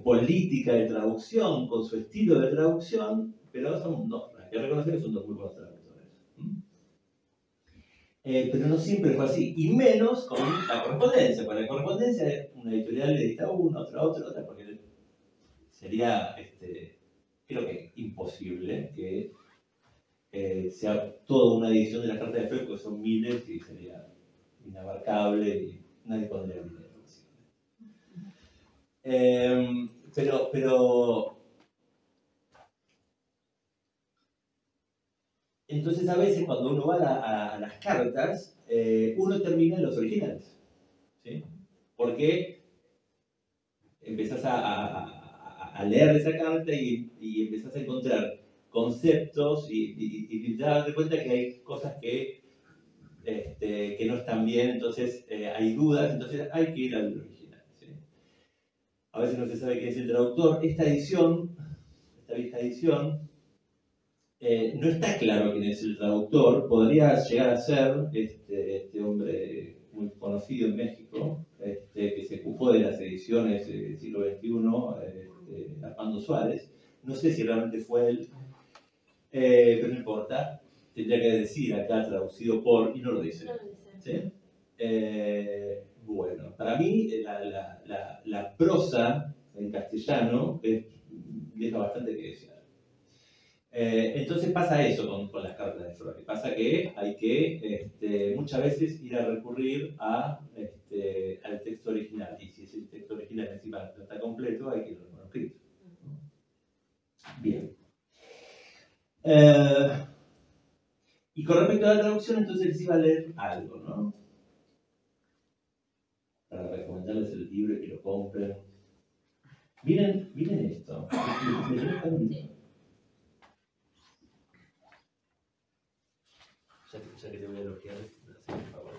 política de traducción, con su estilo de traducción, pero son 2, hay que reconocer que son 2 muy buenos traductores. Pero no siempre fue así, y menos con la correspondencia, porque la correspondencia es una editorial edita una, otra, porque sería, creo que imposible que sea toda una edición de la carta de Freud, porque son miles y sería inabarcable y nadie pondría dinero. Pero entonces a veces cuando uno va a las cartas, uno termina en los originales, ¿sí? Porque empezás a leer esa carta y empezás a encontrar conceptos y te das cuenta que hay cosas que no están bien, entonces hay dudas, entonces hay que ir al original, ¿sí? A veces no se sabe quién es el traductor. Esta vieja edición, no está claro quién es el traductor. Podría llegar a ser este hombre muy conocido en México, que se ocupó de las ediciones del siglo XXI, Armando Suárez. No sé si realmente fue él, pero no importa. Tendría que decir acá traducido por, y no lo dice. ¿Sí? Bueno, para mí la prosa en castellano deja bastante que desear. Entonces pasa eso con las cartas de Freud. Pasa que hay que muchas veces ir a recurrir al texto original. Y si ese texto original encima no está completo, hay que ir al manuscrito. Bien. Y con respecto a la traducción, entonces les iba a leer algo, ¿no? Para recomendarles el libro y que lo compren. Miren esto. Ya que te voy a elogiar, hazme un favor.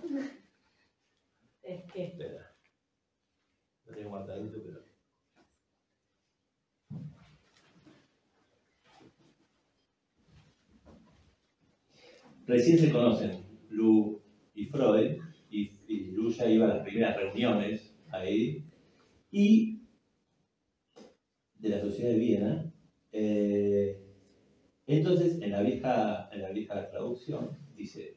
Es que. Espera. como hartadito, pero... Recién se conocen Lu y Freud, y Lu ya iba a las primeras reuniones ahí, y de la Sociedad de Viena. Entonces, en la vieja traducción, dice,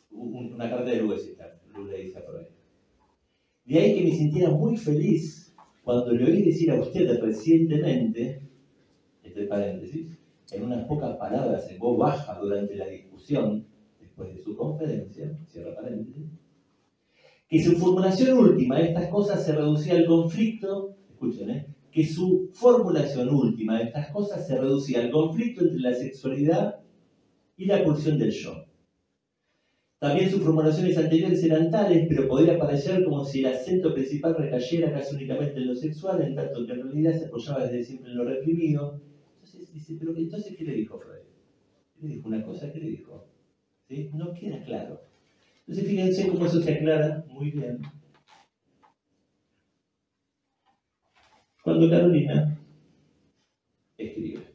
una carta de Lu le dice a Freud: de ahí que me sintiera muy feliz cuando le oí decir a usted recientemente, entre paréntesis, en unas pocas palabras en voz baja durante la discusión, después de su conferencia, cierra paréntesis, que su formulación última de estas cosas se reducía al conflicto, escuchen, que su formulación última de estas cosas se reducía al conflicto entre la sexualidad y la pulsión del yo. También sus formulaciones anteriores eran tales, pero podría parecer como si el acento principal recayera casi únicamente en lo sexual, en tanto que en realidad se apoyaba desde siempre en lo reprimido. Entonces dice, pero entonces, ¿qué le dijo Freud? ¿Le dijo una cosa? ¿Qué le dijo? ¿Sí? No queda claro. Entonces fíjense cómo eso se aclara muy bien cuando Carolina escribe.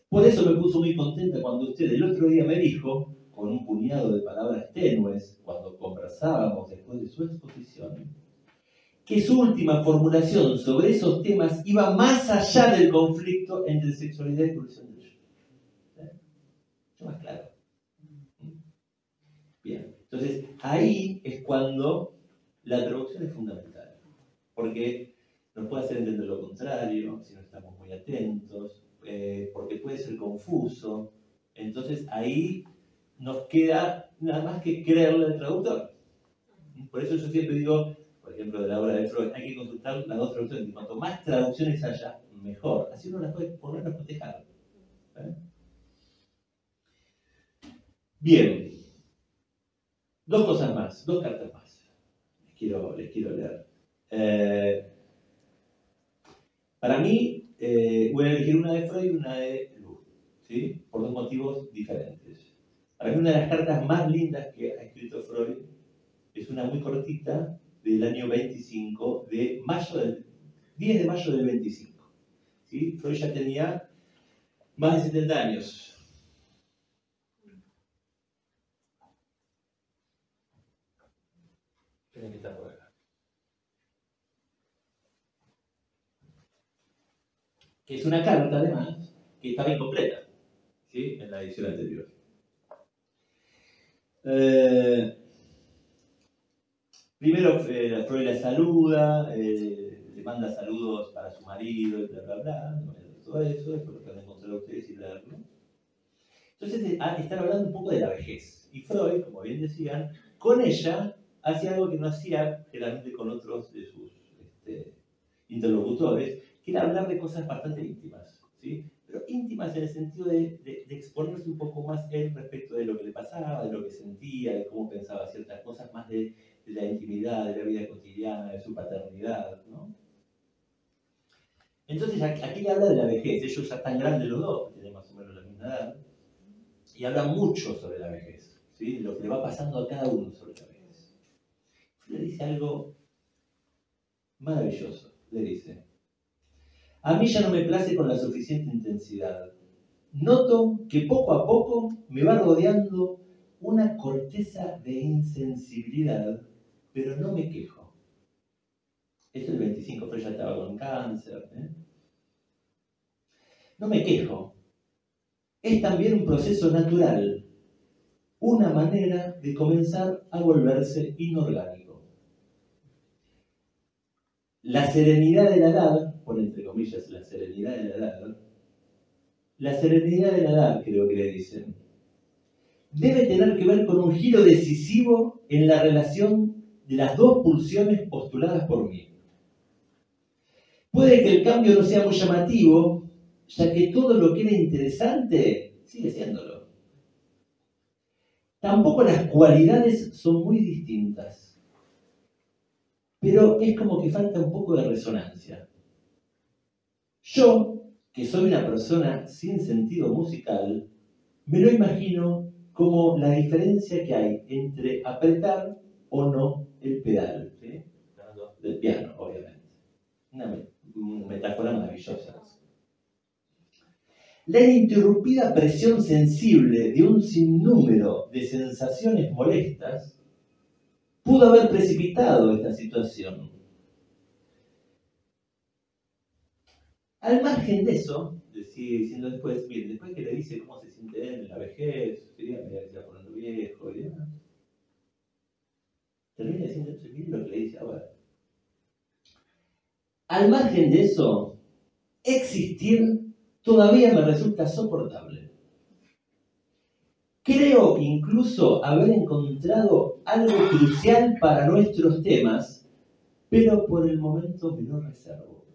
Por eso me puso muy contenta cuando usted el otro día me dijo, con un puñado de palabras tenues, cuando conversábamos después de su exposición, que su última formulación sobre esos temas iba más allá del conflicto entre sexualidad y pulsión del yo. Mucho más claro. Bien, entonces ahí es cuando la traducción es fundamental, porque nos puede hacer entender lo contrario si no estamos muy atentos, porque puede ser confuso. Entonces ahí nos queda nada más que creerle al traductor. Por eso yo siempre digo, por ejemplo, de la obra de Freud, hay que consultar las dos traducciones, y cuanto más traducciones haya, mejor. Así uno las puede por lo menos cotejar. Bien. Dos cosas más, dos cartas más. Les quiero leer. Para mí, voy a elegir una de Freud y una de Lu, ¿sí? Por dos motivos diferentes. Para mí, una de las cartas más lindas que ha escrito Freud es una muy cortita del año 25, 10 de mayo del 25. ¿Sí? Freud ya tenía más de 70 años. Esperen que está por acá. Que es una carta, además, que estaba incompleta, ¿sí? En la edición anterior. Primero Freud la saluda, le manda saludos para su marido, y bla, bla, bla, no voy a leer todo eso, después lo pueden encontrar ustedes y leerlo. Entonces están hablando un poco de la vejez. Y Freud, como bien decían, con ella hacía algo que no hacía generalmente con otros de sus interlocutores, que era hablar de cosas bastante íntimas, ¿sí? Pero íntimas en el sentido de exponerse un poco más él respecto de lo que le pasaba, de lo que sentía, de cómo pensaba ciertas cosas, más de la intimidad, de la vida cotidiana, de su paternidad, ¿no? Entonces aquí le habla de la vejez. Ellos ya están grandes los dos, tienen más o menos la misma edad, y habla mucho sobre la vejez, ¿sí? Lo que le va pasando a cada uno sobre la vejez. Le dice algo maravilloso. Le dice: a mí ya no me place con la suficiente intensidad. Noto que poco a poco me va rodeando una corteza de insensibilidad, pero no me quejo. Esto es el 25, pero ya estaba con cáncer. No me quejo. Es también un proceso natural, una manera de comenzar a volverse inorgánico. La serenidad de la edad, por entre comillas, la serenidad de la edad, creo que le dicen, debe tener que ver con un giro decisivo en la relación de las dos pulsiones postuladas por mí. Puede que el cambio no sea muy llamativo, ya que todo lo que era interesante sigue siéndolo. Tampoco las cualidades son muy distintas, pero es como que falta un poco de resonancia. Yo, que soy una persona sin sentido musical, me lo imagino como la diferencia que hay entre apretar o no el pedal, ¿sí? Hablando del piano, obviamente. Una metáfora maravillosa. La ininterrumpida presión sensible de un sinnúmero de sensaciones molestas pudo haber precipitado esta situación. Al margen de eso, sigue diciendo después, bien, después que le dice cómo se siente él en la vejez, quería que se va poniendo viejo y demás, termina diciendo, miren lo que le dice ahora. Al margen de eso, existir todavía me resulta soportable. Creo incluso haber encontrado algo crucial para nuestros temas, pero por el momento me lo reservo.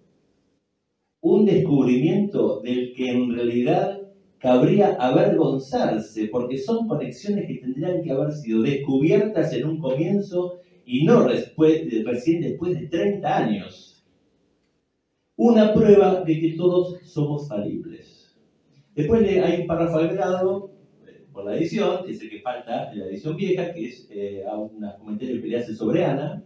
Un descubrimiento del que en realidad cabría avergonzarse, porque son conexiones que tendrían que haber sido descubiertas en un comienzo y no recién después de 30 años. Una prueba de que todos somos falibles. Después hay un párrafo agregado por la edición, es el que falta en la edición vieja, que es un comentario que le hace sobre Ana,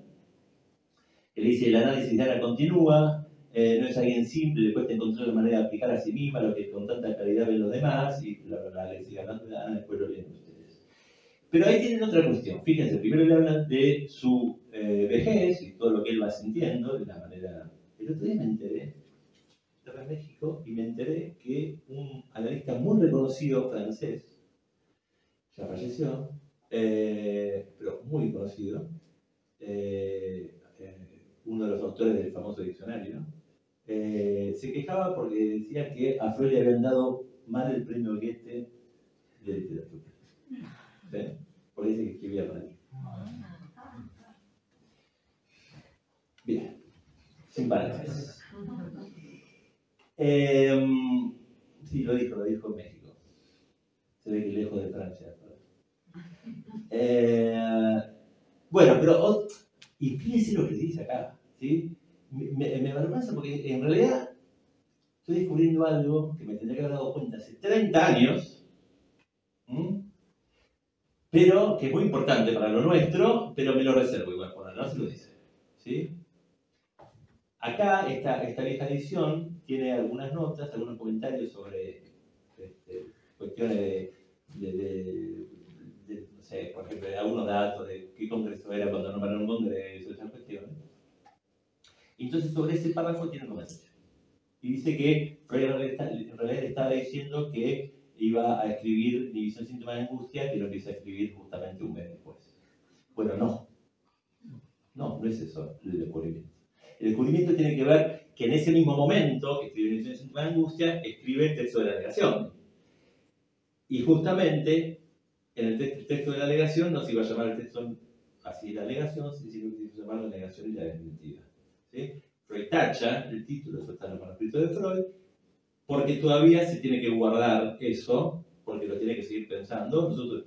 que le dice: el análisis de Ana continúa, no es alguien simple, le cuesta encontrar la manera de aplicar a sí misma lo que con tanta claridad ven los demás, y le sigue hablando de Ana, después lo leen ustedes. Pero ahí tienen otra cuestión. Fíjense, primero le hablan de su vejez y todo lo que él va sintiendo de la manera. El otro día me enteré, estaba en México, y me enteré que un analista muy reconocido francés, ya falleció, pero muy conocido, uno de los autores del famoso diccionario, se quejaba porque decía que a Freud le habían dado mal el premio Goethe de literatura. ¿Sí? Porque dice que escribía para él. Bien, sin paréntesis. Sí, lo dijo en México. Se ve que lejos de Francia. Bueno, pero y fíjense lo que dice acá, ¿sí? Me avergüenza porque en realidad estoy descubriendo algo que me tendría que haber dado cuenta hace 30 años, pero que es muy importante para lo nuestro, pero me lo reservo igual, por no se lo dice, ¿sí? Acá, esta vieja edición tiene algunas notas, algunos comentarios sobre cuestiones no sé, por ejemplo, algunos datos de qué congreso era cuando nombraron un congreso, esas cuestiones. Entonces, sobre ese párrafo tiene un comentario. Y dice que Freud en realidad estaba diciendo que iba a escribir División, Síntoma de Angustia, que lo empieza a escribir justamente un mes después. Bueno, no es eso el descubrimiento. El descubrimiento tiene que ver que en ese mismo momento que escribe División, Síntoma de Angustia, escribe el texto de la alegación. Y justamente en el texto de la alegación no se iba a llamar el texto así la alegación, sino que se iba a llamar la alegación y la desmentida. ¿Sí? Freud tacha el título, eso está en el manuscrito de Freud, porque todavía se tiene que guardar eso, porque lo tiene que seguir pensando. Nosotros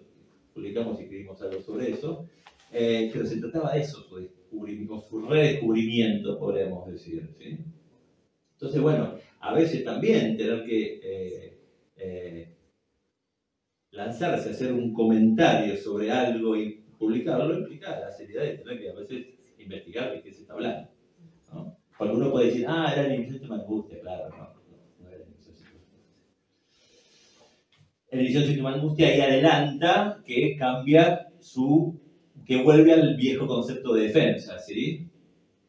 publicamos y escribimos algo sobre eso, pero se trataba de eso, su redescubrimiento, podríamos decir. ¿Sí? Entonces, bueno, a veces también tener que lanzarse a hacer un comentario sobre algo y publicarlo implica la seriedad de tener que a veces investigar de qué se está hablando, ¿no? Porque uno puede decir, era el División, Síntoma de Angustia, claro, no era el División, Síntoma de Angustia. El División, Síntoma de Angustia ahí adelanta que cambia que vuelve al viejo concepto de defensa, ¿sí?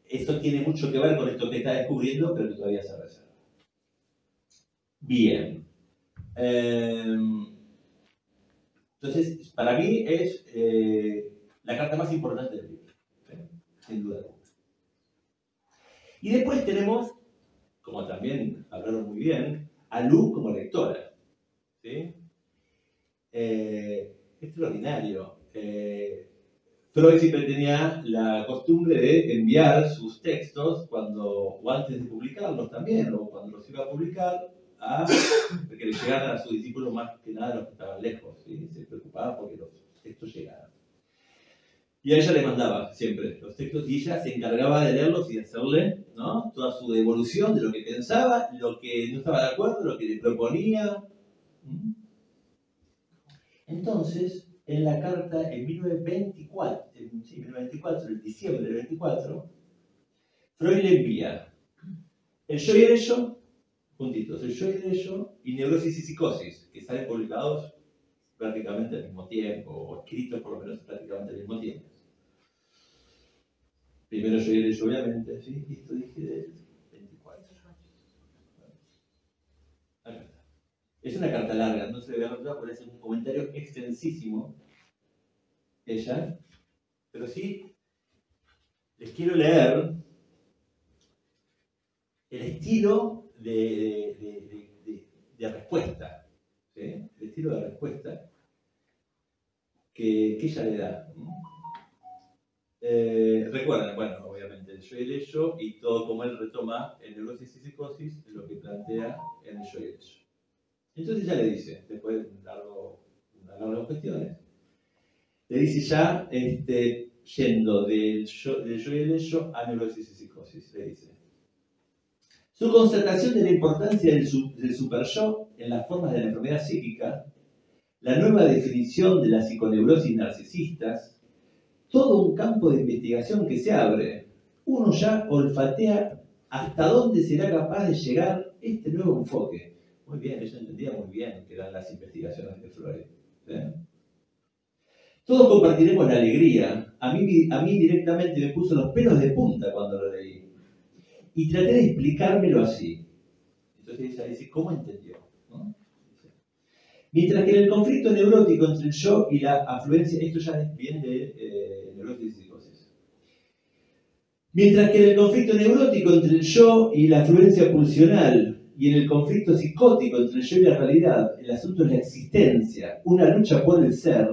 Esto tiene mucho que ver con esto que está descubriendo, pero que todavía se reserva. Bien. Entonces, para mí es la carta más importante del libro, ¿sí? Sin duda alguna. Y después tenemos, como también hablaron muy bien, a Lu como lectora. ¿Sí? Extraordinario. Freud siempre tenía la costumbre de enviar sus textos o antes de publicarlos también, o cuando los iba a publicar, que le llegaran a sus discípulos más que nada los que estaban lejos, ¿sí? Se preocupaba porque los textos llegaran. Y a ella le mandaba siempre los textos y ella se encargaba de leerlos y de hacerle, ¿no?, toda su devolución de lo que pensaba, lo que no estaba de acuerdo, lo que le proponía. Entonces, en la carta en 1924, en diciembre del 24, Freud le envía el yo y el ello, juntitos, el yo y el ello, y neurosis y psicosis, que salen publicados prácticamente al mismo tiempo, o escritos por lo menos prácticamente al mismo tiempo. Primero yo y el ello, obviamente, ¿sí? Y esto dije del 24. Acá está. Es una carta larga, no se le voy a contar porque es un comentario extensísimo, ella, pero sí les quiero leer el estilo de respuesta, ¿sí? El estilo de respuesta que ella le da. Recuerdan, bueno, obviamente el yo y el ello, y todo como él retoma en neurosis y psicosis, lo que plantea en el yo y el ello. Entonces ya le dice, después de unas largas cuestiones, le dice ya, yendo del yo y el ello a neurosis y psicosis, le dice: su constatación de la importancia del superyo en las formas de la enfermedad psíquica, la nueva definición de las psiconeurosis narcisistas, todo un campo de investigación que se abre. Uno ya olfatea hasta dónde será capaz de llegar este nuevo enfoque. Muy bien, ella entendía muy bien que eran las investigaciones de Freud. ¿Sí? Todos compartiremos la alegría. A mí directamente me puso los pelos de punta cuando lo leí. Y traté de explicármelo así. Entonces ella dice, ¿cómo entendió? ¿No? Mientras que en el conflicto neurótico entre el yo y la afluencia, esto ya viene de neurosis y psicosis. Mientras que en el conflicto neurótico entre el yo y la afluencia pulsional, y en el conflicto psicótico entre el yo y la realidad, el asunto es la existencia, una lucha por el ser,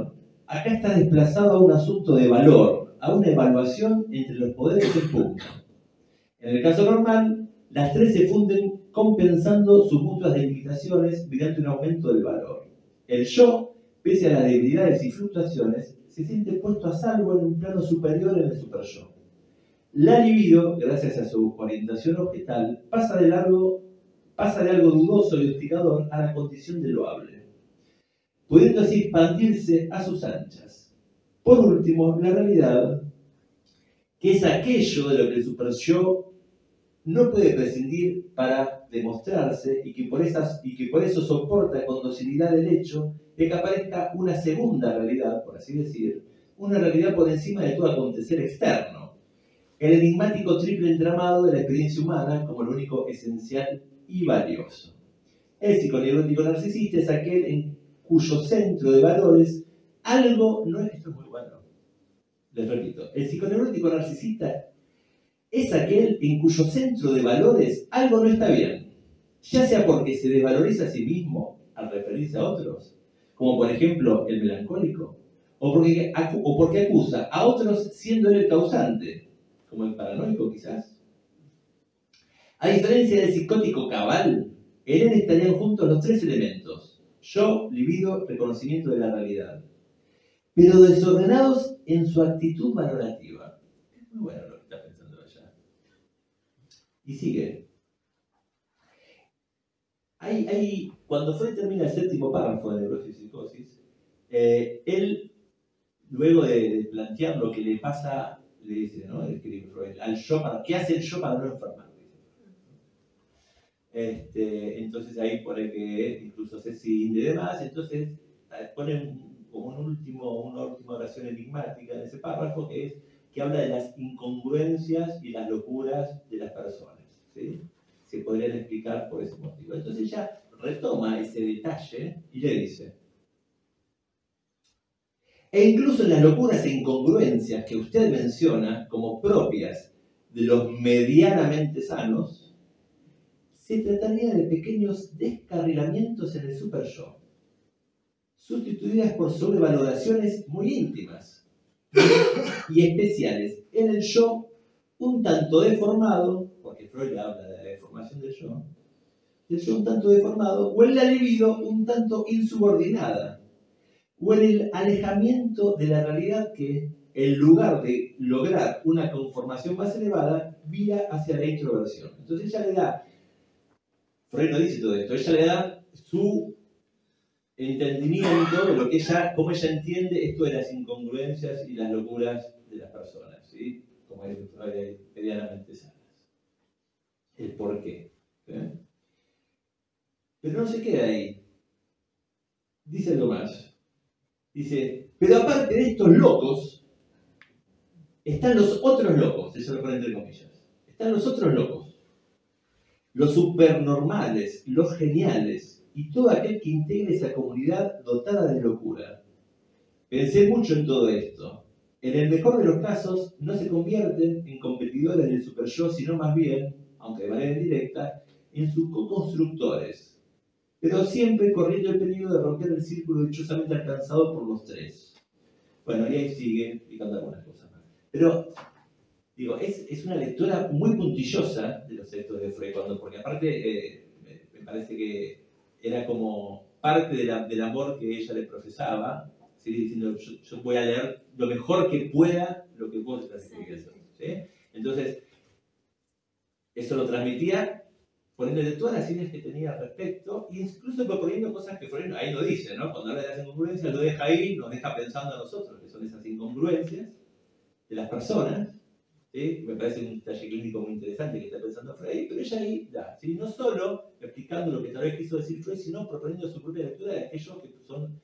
acá está desplazado a un asunto de valor, a una evaluación entre los poderes en pugna. En el caso normal, las tres se funden compensando sus mutuas delimitaciones mediante un aumento del valor. El yo, pese a las debilidades y fluctuaciones, se siente puesto a salvo en un plano superior en el superyo. La libido, gracias a su orientación objetal, pasa de algo dudoso y hostigador a la condición de loable, pudiendo así expandirse a sus anchas. Por último, la realidad, que es aquello de lo que el superyo no puede prescindir para demostrarse y que por eso soporta con docilidad el hecho de que aparezca una segunda realidad, por así decir, una realidad por encima de todo acontecer externo, el enigmático triple entramado de la experiencia humana como lo único esencial y valioso. El psiconeurótico narcisista es aquel en cuyo centro de valores algo no es... Esto es muy bueno. Les repito, el psiconeurótico narcisista es aquel en cuyo centro de valores algo no está bien, ya sea porque se desvaloriza a sí mismo al referirse a otros, como por ejemplo el melancólico, o porque acusa a otros siendo él el causante, como el paranoico quizás. A diferencia del psicótico cabal, en él estarían juntos los tres elementos: yo, libido, reconocimiento de la realidad, pero desordenados en su actitud valorativa. Es muy bueno lo que está pensando allá. Y sigue. Cuando Freud termina el séptimo párrafo de Neurosis y Psicosis, él, luego de plantear lo que le pasa, le dice, ¿no? Escribe Freud, al yo ¿qué hace el yo para no enfermar? Entonces ahí pone que incluso se cinde y demás, entonces pone como una última oración enigmática en ese párrafo que habla de las incongruencias y las locuras de las personas, ¿sí? Se podrían explicar por ese motivo. Entonces ella retoma ese detalle y le dice: e incluso en las locuras e incongruencias que usted menciona como propias de los medianamente sanos, se trataría de pequeños descarrilamientos en el superyo, sustituidas por sobrevaloraciones muy íntimas y especiales en el yo un tanto deformado, porque Freud habla de la deformación del yo un tanto deformado, o en la libido un tanto insubordinada, o en el alejamiento de la realidad que, en lugar de lograr una conformación más elevada, vira hacia la introversión. Entonces ella le da, Freud no dice todo esto, ella le da su entendimiento de lo que ella, cómo ella entiende esto de las incongruencias y las locuras de las personas, ¿sí? Como es medianamente sanas. El por qué. ¿Sí? Pero no se queda ahí. Dice algo más. Dice, pero aparte de estos locos, están los otros locos, eso lo pone entre comillas. Están los otros locos. Los supernormales, los geniales, y todo aquel que integre esa comunidad dotada de locura. Pensé mucho en todo esto. En el mejor de los casos, no se convierten en competidores del superyo, sino más bien, aunque de manera indirecta, en sus co-constructores. Pero siempre corriendo el peligro de romper el círculo dichosamente alcanzado por los tres. Bueno, y ahí sigue explicando algunas cosas más. Pero, digo, es una lectura muy puntillosa de los textos de Freud, porque aparte me parece que era como parte del amor que ella le profesaba, ¿sí? Diciendo, yo voy a leer lo mejor que pueda lo que vos estás escribiendo. ¿Sí? Entonces, eso lo transmitía poniéndole todas las ideas que tenía al respecto, e incluso proponiendo cosas que Freud ahí no dice, ¿no? Cuando habla de las incongruencias, lo deja ahí, nos deja pensando a nosotros, que son esas incongruencias de las personas, ¿sí? Me parece un detalle clínico muy interesante que está pensando Freud, pero ella ahí da, ¿sí? No solo explicando lo que tal vez quiso decir Freud, sino proponiendo su propia lectura de aquellos que son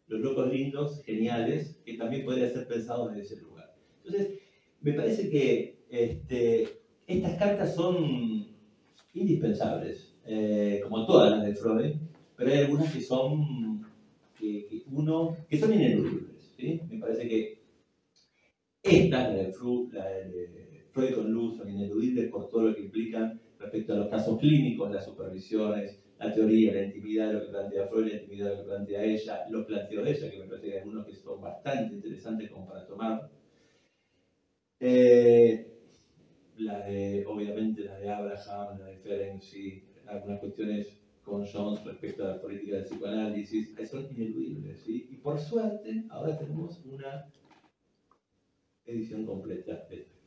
los locos lindos, geniales, que también podrían ser pensados desde ese lugar. Entonces, me parece que estas cartas son indispensables, como todas las de Freud, pero hay algunas que son, que son ineludibles, ¿sí? Me parece que estas, la de Freud con Luz, son ineludibles por todo lo que implican respecto a los casos clínicos, las supervisiones, la teoría, la intimidad, lo que plantea Freud, la intimidad, lo que plantea ella, los planteos de ella, que me parece que hay algunos que son bastante interesantes como para tomar. Obviamente la de Abraham, la de Ferenczi, algunas cuestiones con Jones respecto a la política del psicoanálisis, son ineludibles, ¿sí? Y por suerte, ahora tenemos una edición completa de esto.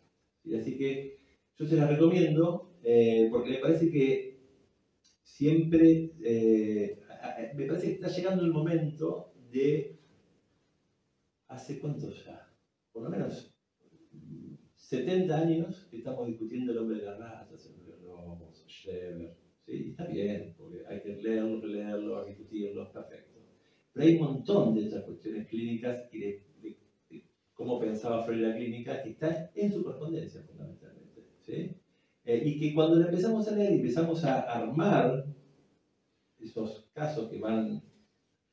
¿Sí? Así que yo se la recomiendo porque me parece que siempre, me parece que está llegando el momento de, ¿hace cuánto ya? Por lo menos 70 años que estamos discutiendo el hombre de las razas, el hombre de Ross, Schreber, ¿sí? Está bien, porque hay que leerlo, releerlo, discutirlo, perfecto. Pero hay un montón de estas cuestiones clínicas y de cómo pensaba Freud la clínica que están en su correspondencia fundamentalmente, ¿sí? Y que cuando la empezamos a leer y empezamos a armar esos casos que van,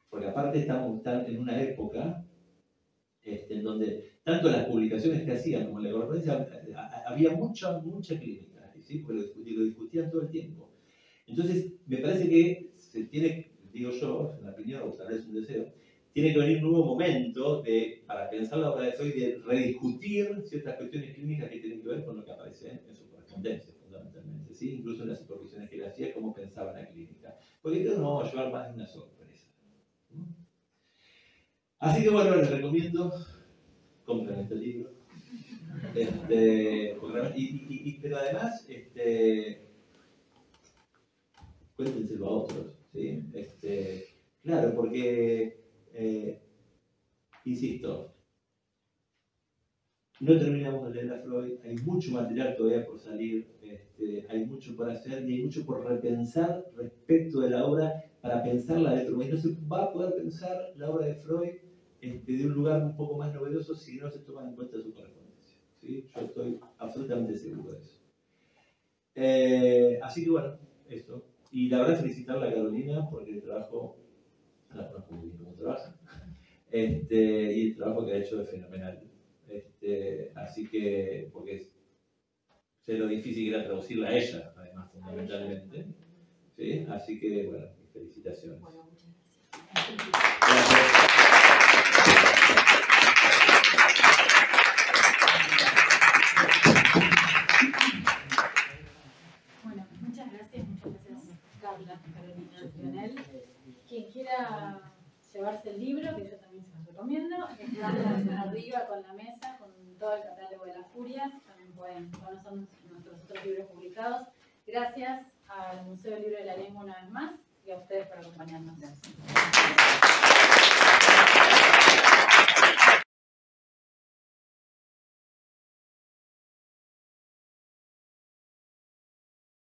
porque aparte están en una época en donde tanto las publicaciones que hacían como la correspondencia, había mucha clínica, ¿sí? Porque lo discutían todo el tiempo. Entonces, me parece que se tiene, digo yo, es una opinión o tal vez un deseo, tiene que venir un nuevo momento para pensar la obra de Freud, de rediscutir ciertas cuestiones clínicas que tienen que ver con lo que aparece en su correspondencia, fundamentalmente, ¿sí? Incluso en las supervisiones que él hacía, cómo pensaba la clínica. Porque creo que nos vamos a llevar más de una sorpresa. Así que bueno, les recomiendo, compren este libro. Pero además, cuéntenselo a otros, ¿sí? Claro, porque, insisto, no terminamos de leer a Freud, hay mucho material todavía por salir, hay mucho por hacer y hay mucho por repensar respecto de la obra para pensarla de otro modo. No se va a poder pensar la obra de Freud de un lugar un poco más novedoso si no se toman en cuenta su correspondencia, ¿sí? Yo estoy absolutamente seguro de eso. Así que bueno, eso. Y la verdad felicitarla a Carolina porque el trabajo, no conozco muy bien cómo trabaja, y el trabajo que ha hecho es fenomenal. Así que, porque sé lo difícil que era traducirla a ella, además, fundamentalmente. ¿Sí? Así que, bueno, felicitaciones. Bueno, muchas gracias. Bueno, muchas gracias Carla, Carolina, Lionel. Quien quiera llevarse el libro, que yo también se los recomiendo, está arriba con la mesa, con todo el catálogo de las Furias, también pueden conocer nuestros otros libros publicados. Gracias al Museo del Libro de la Lengua una vez más. y a ustedes por acompañarnos.